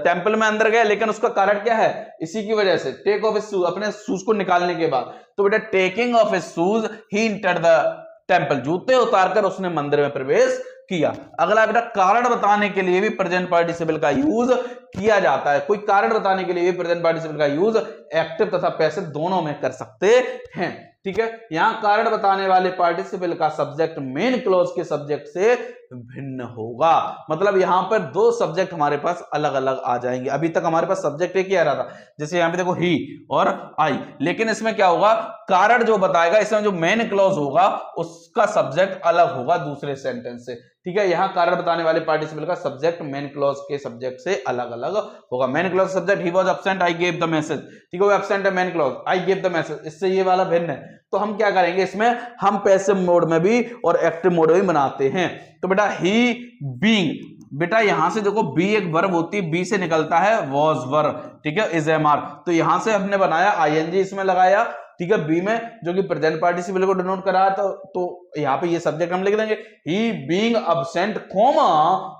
टेंपल में अंदर गया, लेकिन उसका कारण क्या है, इसी की वजह से, टेक ऑफ हिज शूज, अपने शूज को निकालने के बाद। तो बेटा taking of his shoes, he entered the temple, जूते उतारकर उसने मंदिर में प्रवेश किया। अगला बेटा कारण बताने के लिए भी प्रेजेंट पार्टिसिपल का यूज किया जाता है। कोई कारण बताने के लिए भी प्रेजेंट पार्टिसिपल का यूज एक्टिव तथा पैसिव दोनों में कर सकते हैं, ठीक है। यहां कारण बताने वाले पार्टिसिपल का सब्जेक्ट मेन क्लॉज के सब्जेक्ट से भिन्न होगा, मतलब यहां पर दो सब्जेक्ट हमारे पास अलग अलग आ जाएंगे। अभी तक हमारे पास सब्जेक्ट एक ही आ रहा था, जैसे यहां पे देखो ही और आई, लेकिन इसमें क्या होगा, कारण जो बताएगा, इसमें जो मेन क्लॉज होगा उसका सब्जेक्ट अलग होगा दूसरे सेंटेंस से, ठीक है। यहां कारण बताने वाले पार्टिसिपल का सब्जेक्ट मेन क्लॉज के सब्जेक्ट से अलग अलग होगा। Main clause subject, he was absent, I gave the message, ठीक है, वो एब्सेंट है, main clause I gave the message, इससे ये वाला भिन्न है। तो हम क्या करेंगे, इसमें हम पैसिव मोड में भी और एक्टिव मोड में भी बनाते हैं। तो बेटा ही बीइंग, बेटा यहां से देखो बी एक वर्ब होती है, बी से निकलता है वाज वर्ब, ठीक है, इज एम आर, तो यहां से हमने बनाया आईएनजी इसमें लगाया, ठीक है, बी में, जो कि प्रेजेंट पार्टिसिपल को डिनोट कर रहा है। तो यहाँ पे ये सब्जेक्ट हम लिख देंगे, he being absent comma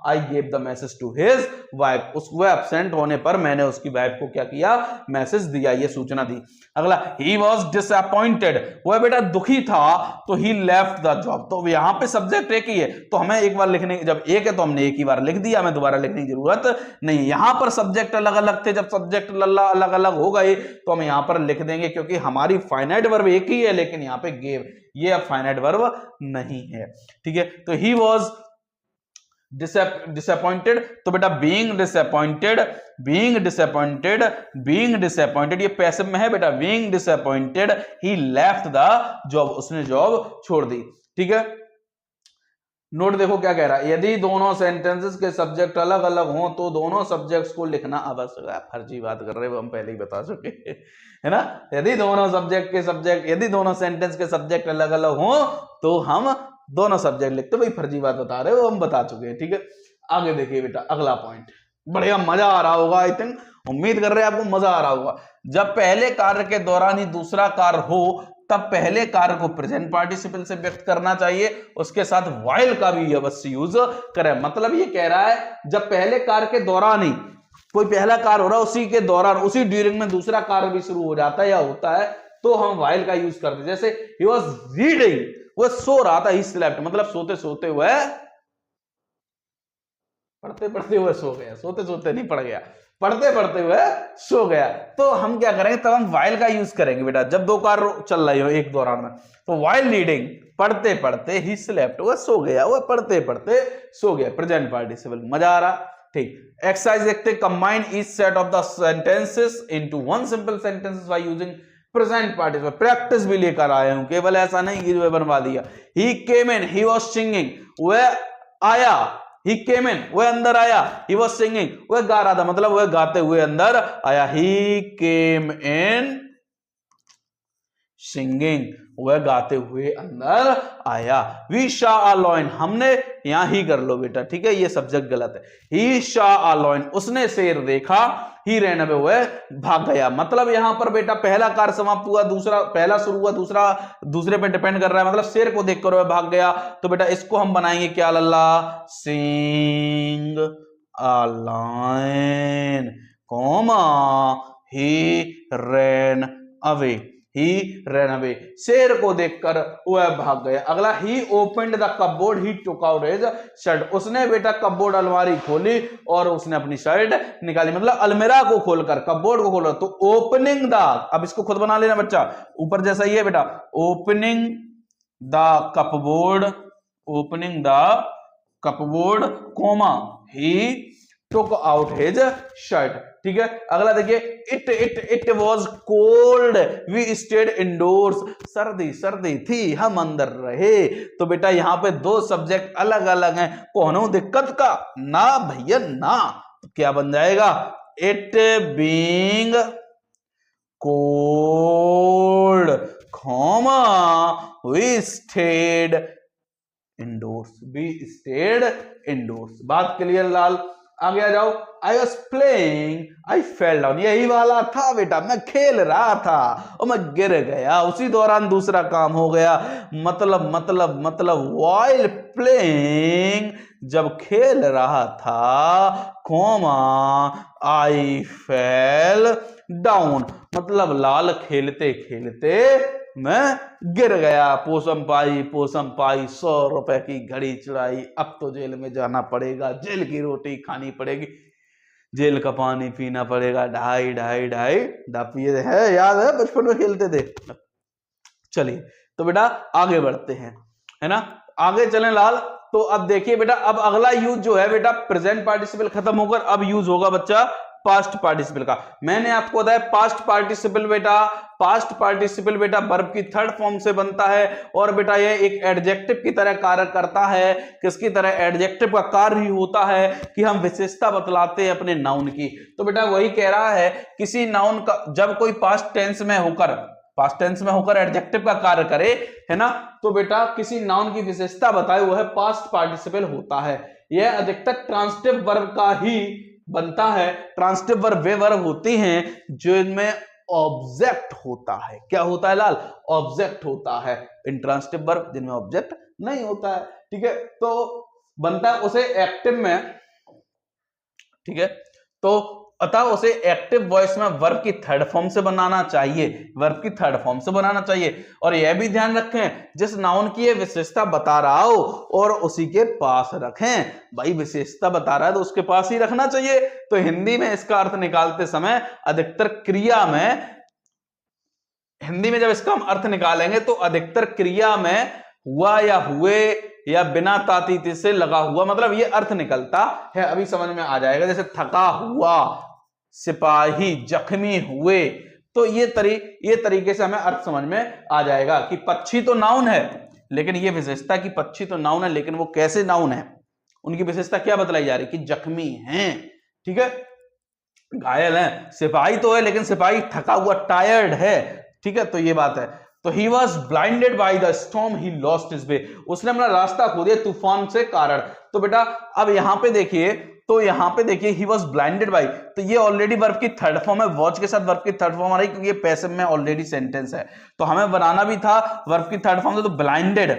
I gave the message to his wife, उसको एब्सेंट होने पर मैंने उसकी वाइफ को क्या किया, मैसेज दिया, ये सूचना दी। अगला ही वाज डिसअपॉइंटेड, वह बेटा दुखी था, तो ही लेफ्ट द जॉब, तो यहाँ पे सब्जेक्ट एक ही है, तो हमें एक बार लिखने, जब एक है तो हमने एक ही बार लिख दिया, हमें दोबारा लिखने की जरूरत नहीं। यहां पर सब्जेक्ट अलग अलग थे, जब सब्जेक्ट अलग अलग हो गए तो हम यहां पर लिख देंगे, क्योंकि हमारी फाइनाइट वर्ब एक ही है, लेकिन यहां पे गेव, ये अब फाइनाइट वर्ब नहीं है, ठीक है। तो ही वाज डिसअपॉइंटेड, तो बेटा being disappointed, being disappointed, being disappointed, ये पैसिव में है बेटा, being disappointed he left the job, उसने जॉब छोड़ दी, ठीक है। नोट देखो क्या कह रहा है, यदि दोनों सेंटेंसेस के सब्जेक्ट अलग अलग हों तो दोनों सब्जेक्ट्स को लिखना आवश्यक है। फर्जी बात कर रहे हो, हम पहले ही बता चुके है ना। यदि दोनों सेंटेंस के सब्जेक्ट अलग अलग हों तो हम दोनों सब्जेक्ट लिखते। भाई फर्जी बात बता रहे हो, हम बता चुके हैं। ठीक है, आगे देखिए बेटा अगला पॉइंट, बढ़िया मजा आ रहा होगा, आई थिंक, उम्मीद कर रहे हैं आपको मजा आ रहा होगा। जब पहले कार्य के दौरान ही दूसरा कार्य हो तब पहले कार्य को प्रेजेंट पार्टिसिपल से व्यक्त करना चाहिए, उसके साथ वाइल का भी अवश्य यूज करें। मतलब ये कह रहा है जब पहले कार्य के दौरान ही कोई पहला कार्य हो रहा है, उसी के दौरान, उसी ड्यूरिंग में दूसरा कार्य भी शुरू हो जाता है या होता है तो हम वाइल का यूज करते। जैसे ही वॉज रीडिंग, वह सो रहा था, ही स्लेप्ट, मतलब सोते सोते हुए, पढ़ते पढ़ते हुए सो गया, सोते सोते नहीं पढ़ गया, पढ़ते पढ़ते हुए सो गया। तो हम क्या करेंगे, तब हम वाइल का यूज करेंगे बेटा। जब दो कार्य चल रही हो एक दौरान में, तो वाइल रीडिंग, पढ़ते पढ़ते ही स्लेप्ट, वह सो गया, वह पढ़ते पढ़ते सो गया, प्रेजेंट पार्टिसिपल। मजा आ रहा? ठीक। एक्सरसाइज देखते, combine each set of the sentences into one simple sentences by using present participle. Practice भी लेकर आया हूं, केवल ऐसा नहीं कि जो बनवा दिया। ही केम इन, ही वाज सिंगिंग, वह आया, he came in, वह अंदर आया, he was singing, वह गा रहा था, मतलब वह गाते हुए अंदर आया। he came in singing, वह गाते हुए अंदर आया। we saw a lion, हमने, यहां ही कर लो बेटा, ठीक है, ये सब्जेक्ट गलत है। he saw a lion, उसने शेर देखा। ही ran away, वह भाग गया। मतलब यहां पर बेटा पहला कार्य समाप्त हुआ, दूसरा, पहला शुरू हुआ, दूसरा दूसरे पे डिपेंड कर रहा है। मतलब शेर को देखकर वह भाग गया, तो बेटा इसको हम बनाएंगे क्या लल्ला, seeing a lion, comma he ran away, he ran away, शेर को देखकर वह भाग गया। अगला, he opened the cupboard, he took out his shirt, उसने बेटा कपबोर्ड, अलमारी खोली और उसने अपनी शर्ट निकाली। मतलब अलमीरा को खोलकर, कपबोर्ड को खोलकर। तो ओपनिंग द, अब इसको खुद बना लेना बच्चा, ऊपर जैसा ही है बेटा, opening the cupboard, opening the cupboard, comma he took out his shirt. ठीक है, अगला देखिए, it was cold, we stayed indoors, सर्दी सर्दी थी, हम अंदर रहे। तो बेटा यहां पे दो सब्जेक्ट अलग अलग हैं, कोनो दिक्कत का ना भैया ना। तो क्या बन जाएगा, it being cold, comma we stayed indoors, we stayed indoors. बात क्लियर लाल? आगे आ जाओ। I was playing, I fell down, यही वाला था बेटा, मैं खेल रहा था और मैं गिर गया, उसी दौरान दूसरा काम हो गया। मतलब व्हाइल प्लेइंग, जब खेल रहा था, कॉमा आई फेल डाउन, मतलब लाल खेलते खेलते मैं गिर गया। पोसम पाई 100 रुपए की घड़ी चुराई, अब तो जेल में जाना पड़ेगा, जेल की रोटी खानी पड़ेगी, जेल का पानी पीना पड़ेगा, ढाई पिए है, याद है बचपन में खेलते थे। चलिए तो बेटा आगे बढ़ते हैं, है ना, आगे चलें लाल। तो अब देखिए बेटा, अब अगला यूज जो है बेटा, प्रेजेंट पार्टिसिपल खत्म होकर अब यूज होगा बच्चा पास्ट पार्टिसिपल का। मैंने आपको बताया पास्ट पार्टिसिपल बेटा वर्ब की थर्ड फॉर्म से बनता है और बेटा ये एक एडजेक्टिव की तरह कार्य करता है। किसकी तरह? एडजेक्टिव का कार्य ही होता है कि हम विशेषता बतलाते हैं अपने नाउन की। तो बेटा वही कह रहा है, किसी नाउन का जब कोई पास्ट टेंस में होकर एडजेक्टिव का कार्य करे, है ना, तो बेटा किसी नाउन की विशेषता बताए, वह पास्ट पार्टिसिपल होता है। यह अधिकतर ट्रांसिटिव वर्ब का ही बनता है। ट्रांसिटिव वर्ब वे वर्ब होती हैं जो इनमें ऑब्जेक्ट होता है। क्या होता है लाल? ऑब्जेक्ट होता है। इंट्रांसिटिव वर्ब जिनमें ऑब्जेक्ट नहीं होता है। ठीक है, तो बनता है उसे एक्टिव में, ठीक है, तो अतः उसे एक्टिव वॉइस में वर्ब की थर्ड फॉर्म से बनाना चाहिए, और यह भी ध्यान रखें जिस नाउन की ये विशेषता बता रहा हो और उसी के पास रखें। भाई विशेषता बता रहा है तो उसके पास ही रखना चाहिए। तो हिंदी में इसका अर्थ निकालते समय अधिकतर क्रिया में, हिंदी में जब इसका हम अर्थ निकालेंगे तो अधिकतर क्रिया में हुआ या हुए या बिना तातीत से लगा हुआ, मतलब ये अर्थ निकलता है। अभी समझ में आ जाएगा, जैसे थका हुआ, सिपाही जख्मी हुए, तो ये तरीके से हमें अर्थ समझ में आ जाएगा कि पक्षी तो नाउन है, लेकिन ये विशेषता की पक्षी तो नाउन है, लेकिन वो कैसे नाउन है, उनकी विशेषता क्या बतलाई जा रही कि जख्मी हैं, ठीक है, घायल है। सिपाही तो है लेकिन सिपाही थका हुआ, टायर्ड है, ठीक है, तो ये बात है। तो he was blinded by the storm, he lost his way, उसने अपना रास्ता खो दिया तूफान से कारण। तो बेटा अब यहां पे देखिए, तो यहां पे देखिए ही वॉज ब्लाइंडेड बाई, तो ये ऑलरेडी वर्ब की थर्ड फॉर्म है, वॉच के साथ वर्ब की थर्ड फॉर्म आ रही क्योंकि ये पैसिव में ऑलरेडी सेंटेंस है, तो हमें बनाना भी था वर्ब की थर्ड फॉर्म से, तो blinded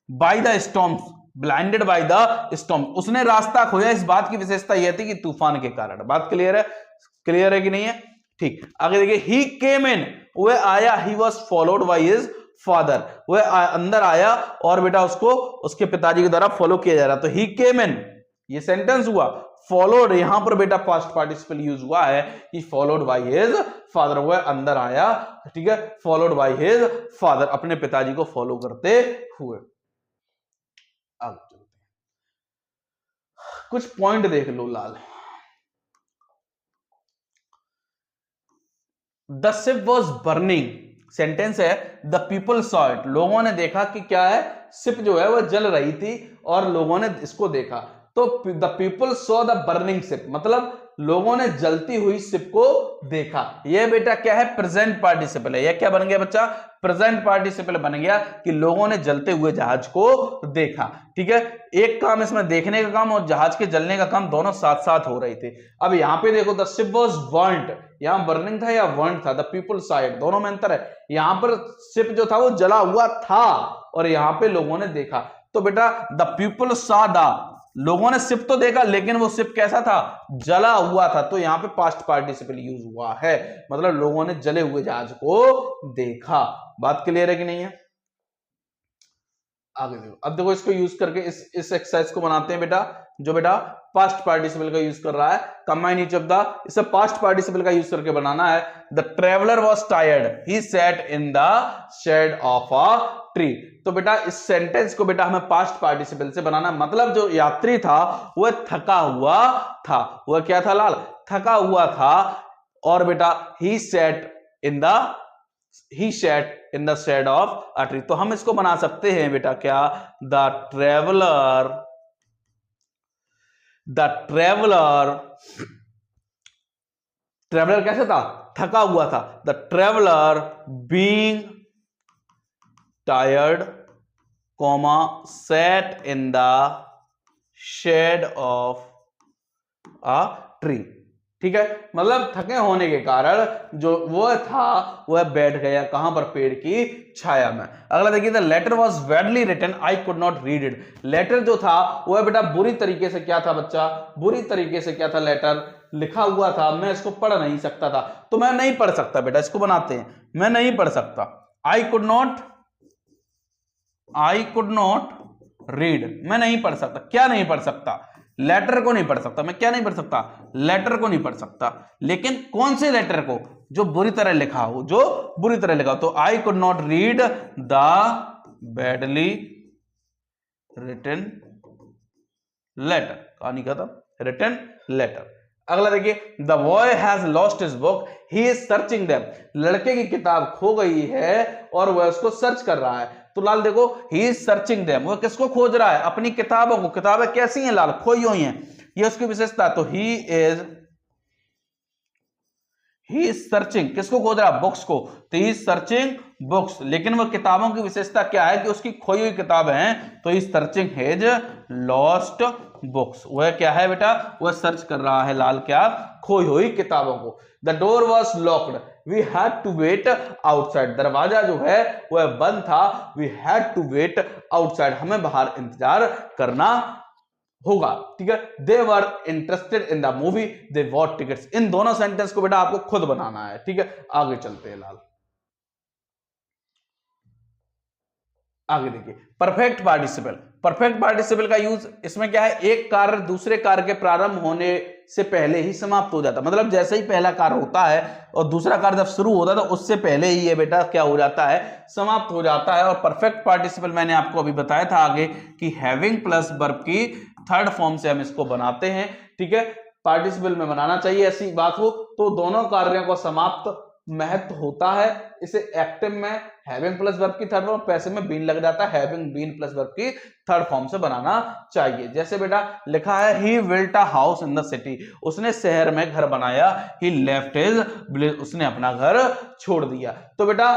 by the storm, blinded by the storm, उसने रास्ता खोया, इस बात की विशेषता यह थी कि तूफान के कारण। बात क्लियर है, क्लियर है कि नहीं है, ठीक। आगे देखिए ही केम इन, वह आया, he was followed by his father, वह अंदर आया और बेटा उसको उसके पिताजी के द्वारा फॉलो किया जा रहा, तो ही केम इन, ये सेंटेंस हुआ। फॉलोड यहां पर बेटा पास्ट पार्टिसिपल यूज हुआ है कि फॉलोड बाय हिज फादर, वह अंदर आया, ठीक है, फॉलोड बाय हिज फादर, अपने पिताजी को फॉलो करते हुए। अब चलते हैं, कुछ पॉइंट देख लो लाल। The ship was burning, sentence है द पीपल सॉ इट, लोगों ने देखा कि क्या है, शिप जो है वह जल रही थी और लोगों ने इसको देखा। तो the people saw the burning ship, मतलब लोगों ने जलती हुई शिप को देखा। यह बेटा क्या है, प्रेजेंट पार्टिसिपल है। यह क्या बन गया बच्चा, प्रेजेंट पार्टिसिपल बन गया कि लोगों ने जलते हुए जहाज को देखा, ठीक है। एक काम इसमें देखने का काम और जहाज के जलने का काम दोनों साथ साथ हो रहे थे। अब यहां पे देखो द शिप वाज बर्न्ड, यहां बर्निंग था या बर्न्ड था, द पीपल सॉ इट, दोनों में अंतर है। यहां पर शिप जो था वो जला हुआ था और यहां पे लोगों ने देखा। तो बेटा द पीपल सॉ द, लोगों ने शिप तो देखा लेकिन वो शिप कैसा था, जला हुआ था, तो यहां पे पास्ट पार्टिसिपल यूज हुआ है, मतलब लोगों ने जले हुए जहाज को देखा। बात क्लियर है कि नहीं है, आगे देखो। अब देखो इसको यूज करके इस एक्सरसाइज को बनाते हैं बेटा, जो बेटा पास्ट पार्टिसिपल का यूज कर रहा है, कंबाइन ईच ऑफ द, इसे पास्ट पार्टिसिपल का यूज करके बनाना है। The traveller was tired, he sat in the shade of a tree. तो बेटा इस सेंटेंस को बेटा हमें पास्ट पार्टिसिपल से बनाना, मतलब जो यात्री था वह थका हुआ था, वह क्या था लाल, थका हुआ था, और बेटा he sat in the shade of a tree. तो हम इसको बना सकते हैं बेटा क्या, द ट्रेवलर कैसे था, थका हुआ था। The traveller being tired, comma sat in the shade of a tree, ठीक है, मतलब थके होने के कारण जो वो था वह बैठ गया कहां पर, पेड़ की छाया में। अगला देखिए, the letter was badly written, I could not read it. Letter जो था वह बेटा बुरी तरीके से क्या था बच्चा, बुरी तरीके से क्या था, लेटर लिखा हुआ था, मैं इसको पढ़ नहीं सकता था। तो मैं नहीं पढ़ सकता बेटा, इसको बनाते हैं, मैं नहीं पढ़ सकता, आई कुड नॉट रीड, मैं नहीं पढ़ सकता। क्या नहीं पढ़ सकता, लेटर को नहीं पढ़ सकता। मैं क्या नहीं पढ़ सकता, लेटर को नहीं पढ़ सकता, लेकिन कौन से लेटर को, जो बुरी तरह लिखा हो, जो बुरी तरह लिखा हो। तो I could not read the badly written letter, कहानी खत्म, रिटन लेटर। अगला देखिए, the boy has lost his book, he is searching them, लड़के की किताब खो गई है और वह उसको सर्च कर रहा है। तो लाल देखो, ही इज सर्चिंग देम, वो किसको खोज रहा है, अपनी किताबों को। किताबें कैसी हैं लाल, खोई हुई हैं, ये उसकी विशेषता। तो ही इज सर्चिंग, किसको खोज रहा है, बुक्स को। तो ही इज सर्चिंग बुक्स, लेकिन वह किताबों की विशेषता क्या है कि उसकी खोई हुई किताबें हैं। तो ही is searching his lost books, वह क्या है बेटा, वह सर्च कर रहा है लाल क्या, खोई हुई किताबों को। The door was locked, we had to wait outside, दरवाजा जो है वह बंद था, we had to wait outside, हमें बाहर इंतजार करना होगा, ठीक है। They were interested in the movie, they bought tickets. इन दोनों सेंटेंस को बेटा आपको खुद बनाना है, ठीक है। आगे चलते हैं लाल, आगे देखिए, परफेक्ट पार्टिसिपल। परफेक्ट पार्टिसिपल का यूज इसमें क्या है, एक कार्य दूसरे कार्य के प्रारंभ होने से पहले ही समाप्त हो जाता है, मतलब जैसे ही पहला कार्य होता है और दूसरा कार्य जब शुरू होता है तो उससे पहले ही ये बेटा क्या हो जाता है, समाप्त हो जाता है। और परफेक्ट पार्टिसिपल मैंने आपको अभी बताया था आगे कि हैविंग प्लस वर्ब की थर्ड फॉर्म से हम इसको बनाते हैं, ठीक है। पार्टिसिपल में बनाना चाहिए, ऐसी बात हो तो दोनों कार्यों को समाप्त महत्व होता है। इसे एक्टिव में हैविंग प्लस वर्ब की थर्ड फॉर्म, पैसिव में बीन लग जाता है, हैविंग बीन प्लस वर्ब की थर्ड फॉर्म से बनाना चाहिए। जैसे बेटा लिखा है he built a house in the city, उसने शहर में घर बनाया। ही लेफ्ट हिज विलेज, उसने अपना घर छोड़ दिया। तो बेटा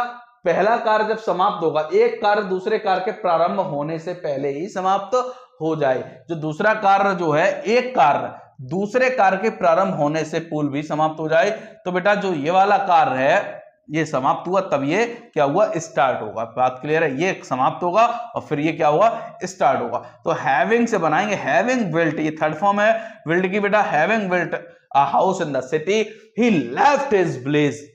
पहला कार्य जब समाप्त होगा, एक कार्य दूसरे कार्य के प्रारंभ होने से पहले ही समाप्त हो जाए, जो दूसरा कार्य जो है एक कार्य दूसरे कार्य के प्रारंभ होने से पूर्व भी समाप्त हो जाए, तो बेटा जो ये वाला कार्य है ये समाप्त हुआ, तब ये क्या हुआ, स्टार्ट होगा। बात क्लियर है, ये समाप्त होगा और फिर ये क्या हुआ, स्टार्ट होगा। तो हैविंग से बनाएंगे, हैविंग बिल्ट, ये थर्ड फॉर्म है बिल्ट की बेटा, having built a house in the city, he left his village.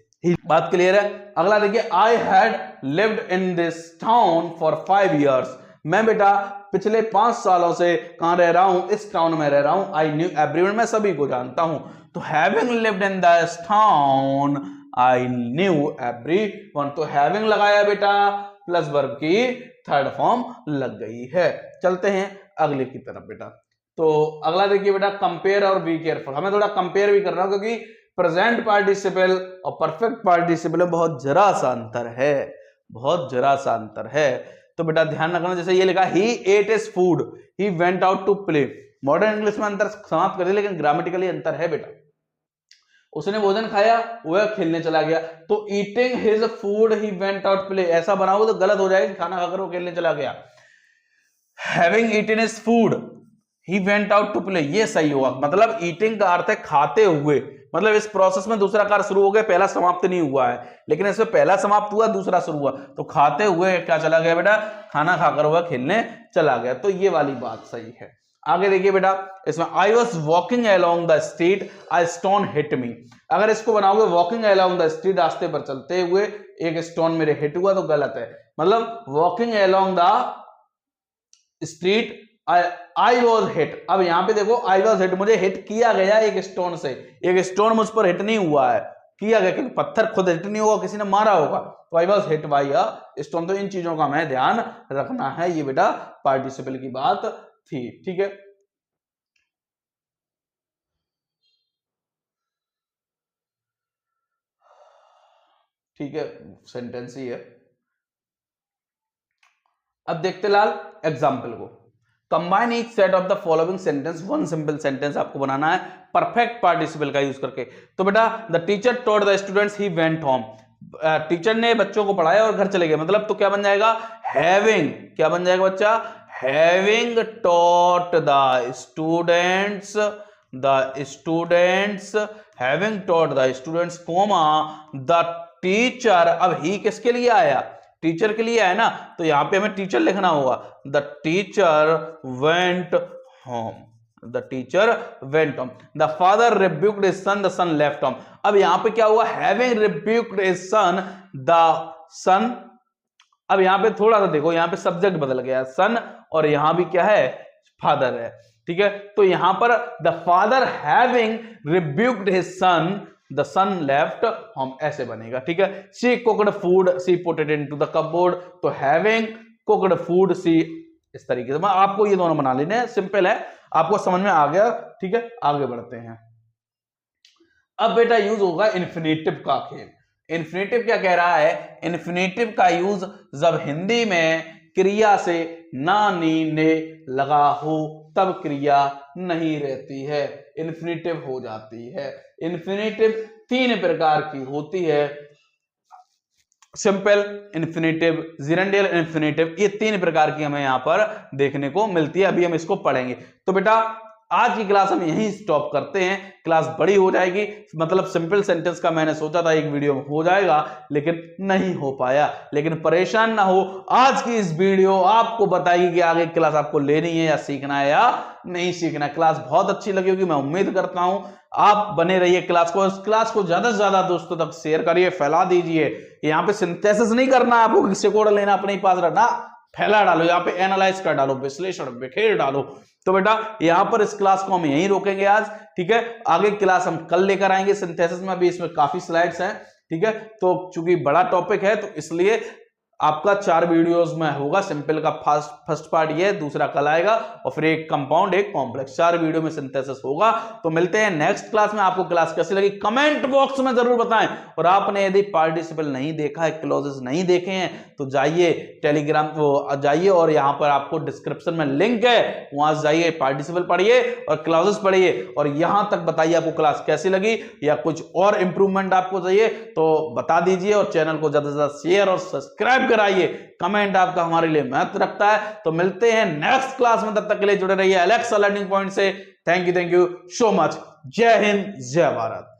बात क्लियर है। अगला देखिए, I had lived in this town for 5 years, मैं बेटा पिछले 5 सालों से कहां रह रहा हूं, इस टाउन में रह रहा हूं। आई न्यू एवरीवन, मैं सभी को जानता हूं। तो having lived in this town I knew everyone, तो हैविंग लगाया बेटा प्लस वर्ब की थर्ड फॉर्म लग गई है। चलते हैं अगले की तरफ बेटा। तो अगला देखिए बेटा, कंपेयर और बी केयरफुल, हमें थोड़ा कंपेयर भी करना क्योंकि प्रेजेंट पार्टिसिपल और परफेक्ट पार्टिसिपल में बहुत जरा सा अंतर है, बहुत जरा सा अंतर है। तो बेटा ध्यान रखना, जैसे ये लिखा he ate his food, he went out to play, modern English में अंतर समाप्त कर दिया, लेकिन ग्रामेटिकली अंतर है बेटा। उसने भोजन खाया, वह खेलने चला गया। तो eating his food he went out play, ऐसा बनाओगे तो गलत हो जाएगा, खाना खाकर वो खेलने चला गया। Having eaten his food he went out to play, ये सही होगा। मतलब ईटिंग का अर्थ है खाते हुए, मतलब इस प्रोसेस में दूसरा कार्य शुरू हो गया, पहला समाप्त नहीं हुआ है, लेकिन इसमें पहला समाप्त हुआ दूसरा शुरू हुआ। तो खाते हुए क्या चला गया बेटा, खाना खाकर हुआ खेलने चला गया। तो ये वाली बात सही है। आगे देखिए बेटा, इसमें I was walking along the street a stone hit me, अगर इसको बनाओगे वॉकिंग अलोंग द स्ट्रीट, रास्ते पर चलते हुए एक स्टोन मेरे हिट हुआ, तो गलत है। मतलब walking along the street I was hit, अब यहां पे देखो आई वॉज हिट, मुझे हिट किया गया एक स्टोन से, एक स्टोन मुझ पर हिट नहीं हुआ है, किया गया, क्योंकि पत्थर खुद हिट नहीं होगा, किसी ने मारा होगा। तो I was hit by a stone. तो इन चीजों का हमें ध्यान रखना है, ये बेटा पार्टिसिपल की बात थी। ठीक है, ठीक है, सेंटेंस ही है। अब देखते लाल एग्जाम्पल को। Combine each set of the following sentence, one simple sentence आपको बनाना है परफेक्ट पार्टिसिपल का यूज करके। तो बेटा the teacher taught the students he went home, teacher ने बच्चों को पढ़ाया और घर चले गए, मतलब तो क्या बन जाएगा, हैविंग, क्या बन जाएगा बच्चा, having taught the students, having taught the students comma the teacher, अब ही किसके लिए आया, टीचर के लिए है ना, तो यहां पे हमें टीचर लिखना होगा। The teacher went home, the teacher went home. The father rebuked his son, the son left home. अब यहां पे क्या हुआ, having rebuked his son, the son, अब यहां पे थोड़ा सा देखो, यहां पे सब्जेक्ट बदल गया, सन, और यहां भी क्या है, फादर है। ठीक है, तो यहां पर the father having rebuked his son, the son left home, ऐसे बनेगा। ठीक है, she cooked food, she put it into the cupboard, तो हैविंग कुक्ड फूड, शी, इस तरीके से आपको ये दोनों बना लेने हैं, सिंपल है, आपको समझ में आ गया। ठीक है, आगे बढ़ते हैं। अब बेटा यूज होगा इन्फिनेटिव का खेल। इन्फिनेटिव क्या कह रहा है, इन्फिनेटिव का यूज जब हिंदी में क्रिया से ना नी ने लगा हो तब क्रिया नहीं रहती है, इन्फिनेटिव हो जाती है। इन्फिनेटिव 3 प्रकार की होती है, सिंपल इन्फिनेटिव, जिरेंडियल इन्फिनेटिव, ये 3 प्रकार की हमें यहां पर देखने को मिलती है। अभी हम इसको पढ़ेंगे। तो बेटा आज की क्लास हम यहीं स्टॉप करते हैं, क्लास बड़ी हो जाएगी, मतलब सिंपल सेंटेंस का मैंने सोचा था एक वीडियो में हो जाएगा, लेकिन नहीं हो पाया। लेकिन परेशान ना हो, आज की इस वीडियो आपको बताएगी कि आगे क्लास आपको लेनी है या सीखना है या नहीं सीखना है। क्लास बहुत अच्छी लगी होगी, मैं उम्मीद करता हूं। आप बने रहिए क्लास को, इस क्लास को ज्यादा से ज्यादा दोस्तों तक शेयर करिए, फैला दीजिए। यहाँ पे सिंथेसिस नहीं करना आपको, किसी को लेना अपने ही पास रखना, फैला डालो, यहाँ पे एनालाइज कर डालो, विश्लेषण बिखेर डालो। तो बेटा यहां पर इस क्लास को हम यहीं रोकेंगे आज। ठीक है, आगे क्लास हम कल लेकर आएंगे सिंथेसिस में, अभी इसमें काफी स्लाइड्स हैं। ठीक है, तो चूंकि बड़ा टॉपिक है तो इसलिए आपका 4 वीडियोस में होगा। सिंपल का फर्स्ट पार्ट ये, दूसरा कल आएगा, और फिर एक कंपाउंड, एक कॉम्प्लेक्स, 4 वीडियो में सिंथेसिस होगा। तो मिलते हैं नेक्स्ट क्लास में। आपको क्लास कैसी लगी कमेंट बॉक्स में जरूर बताएं। और आपने यदि पार्टिसिपल नहीं देखा है, क्लॉजेस नहीं देखे हैं, तो जाइए टेलीग्राम वो जाइए, और यहां पर आपको डिस्क्रिप्शन में लिंक है, वहां जाइए, पार्टिसिपल पढ़िए और क्लॉजेस पढ़िए, और यहां तक बताइए आपको क्लास कैसी लगी, या कुछ और इंप्रूवमेंट आपको चाहिए तो बता दीजिए। और चैनल को ज्यादा से ज्यादा शेयर और सब्सक्राइब कराइए। कमेंट आपका हमारे लिए महत्व रखता है। तो मिलते हैं नेक्स्ट क्लास में, तब तक के लिए जुड़े रहिए एलेक्सा लर्निंग पॉइंट से। Thank you so much. जय हिंद, जय भारत।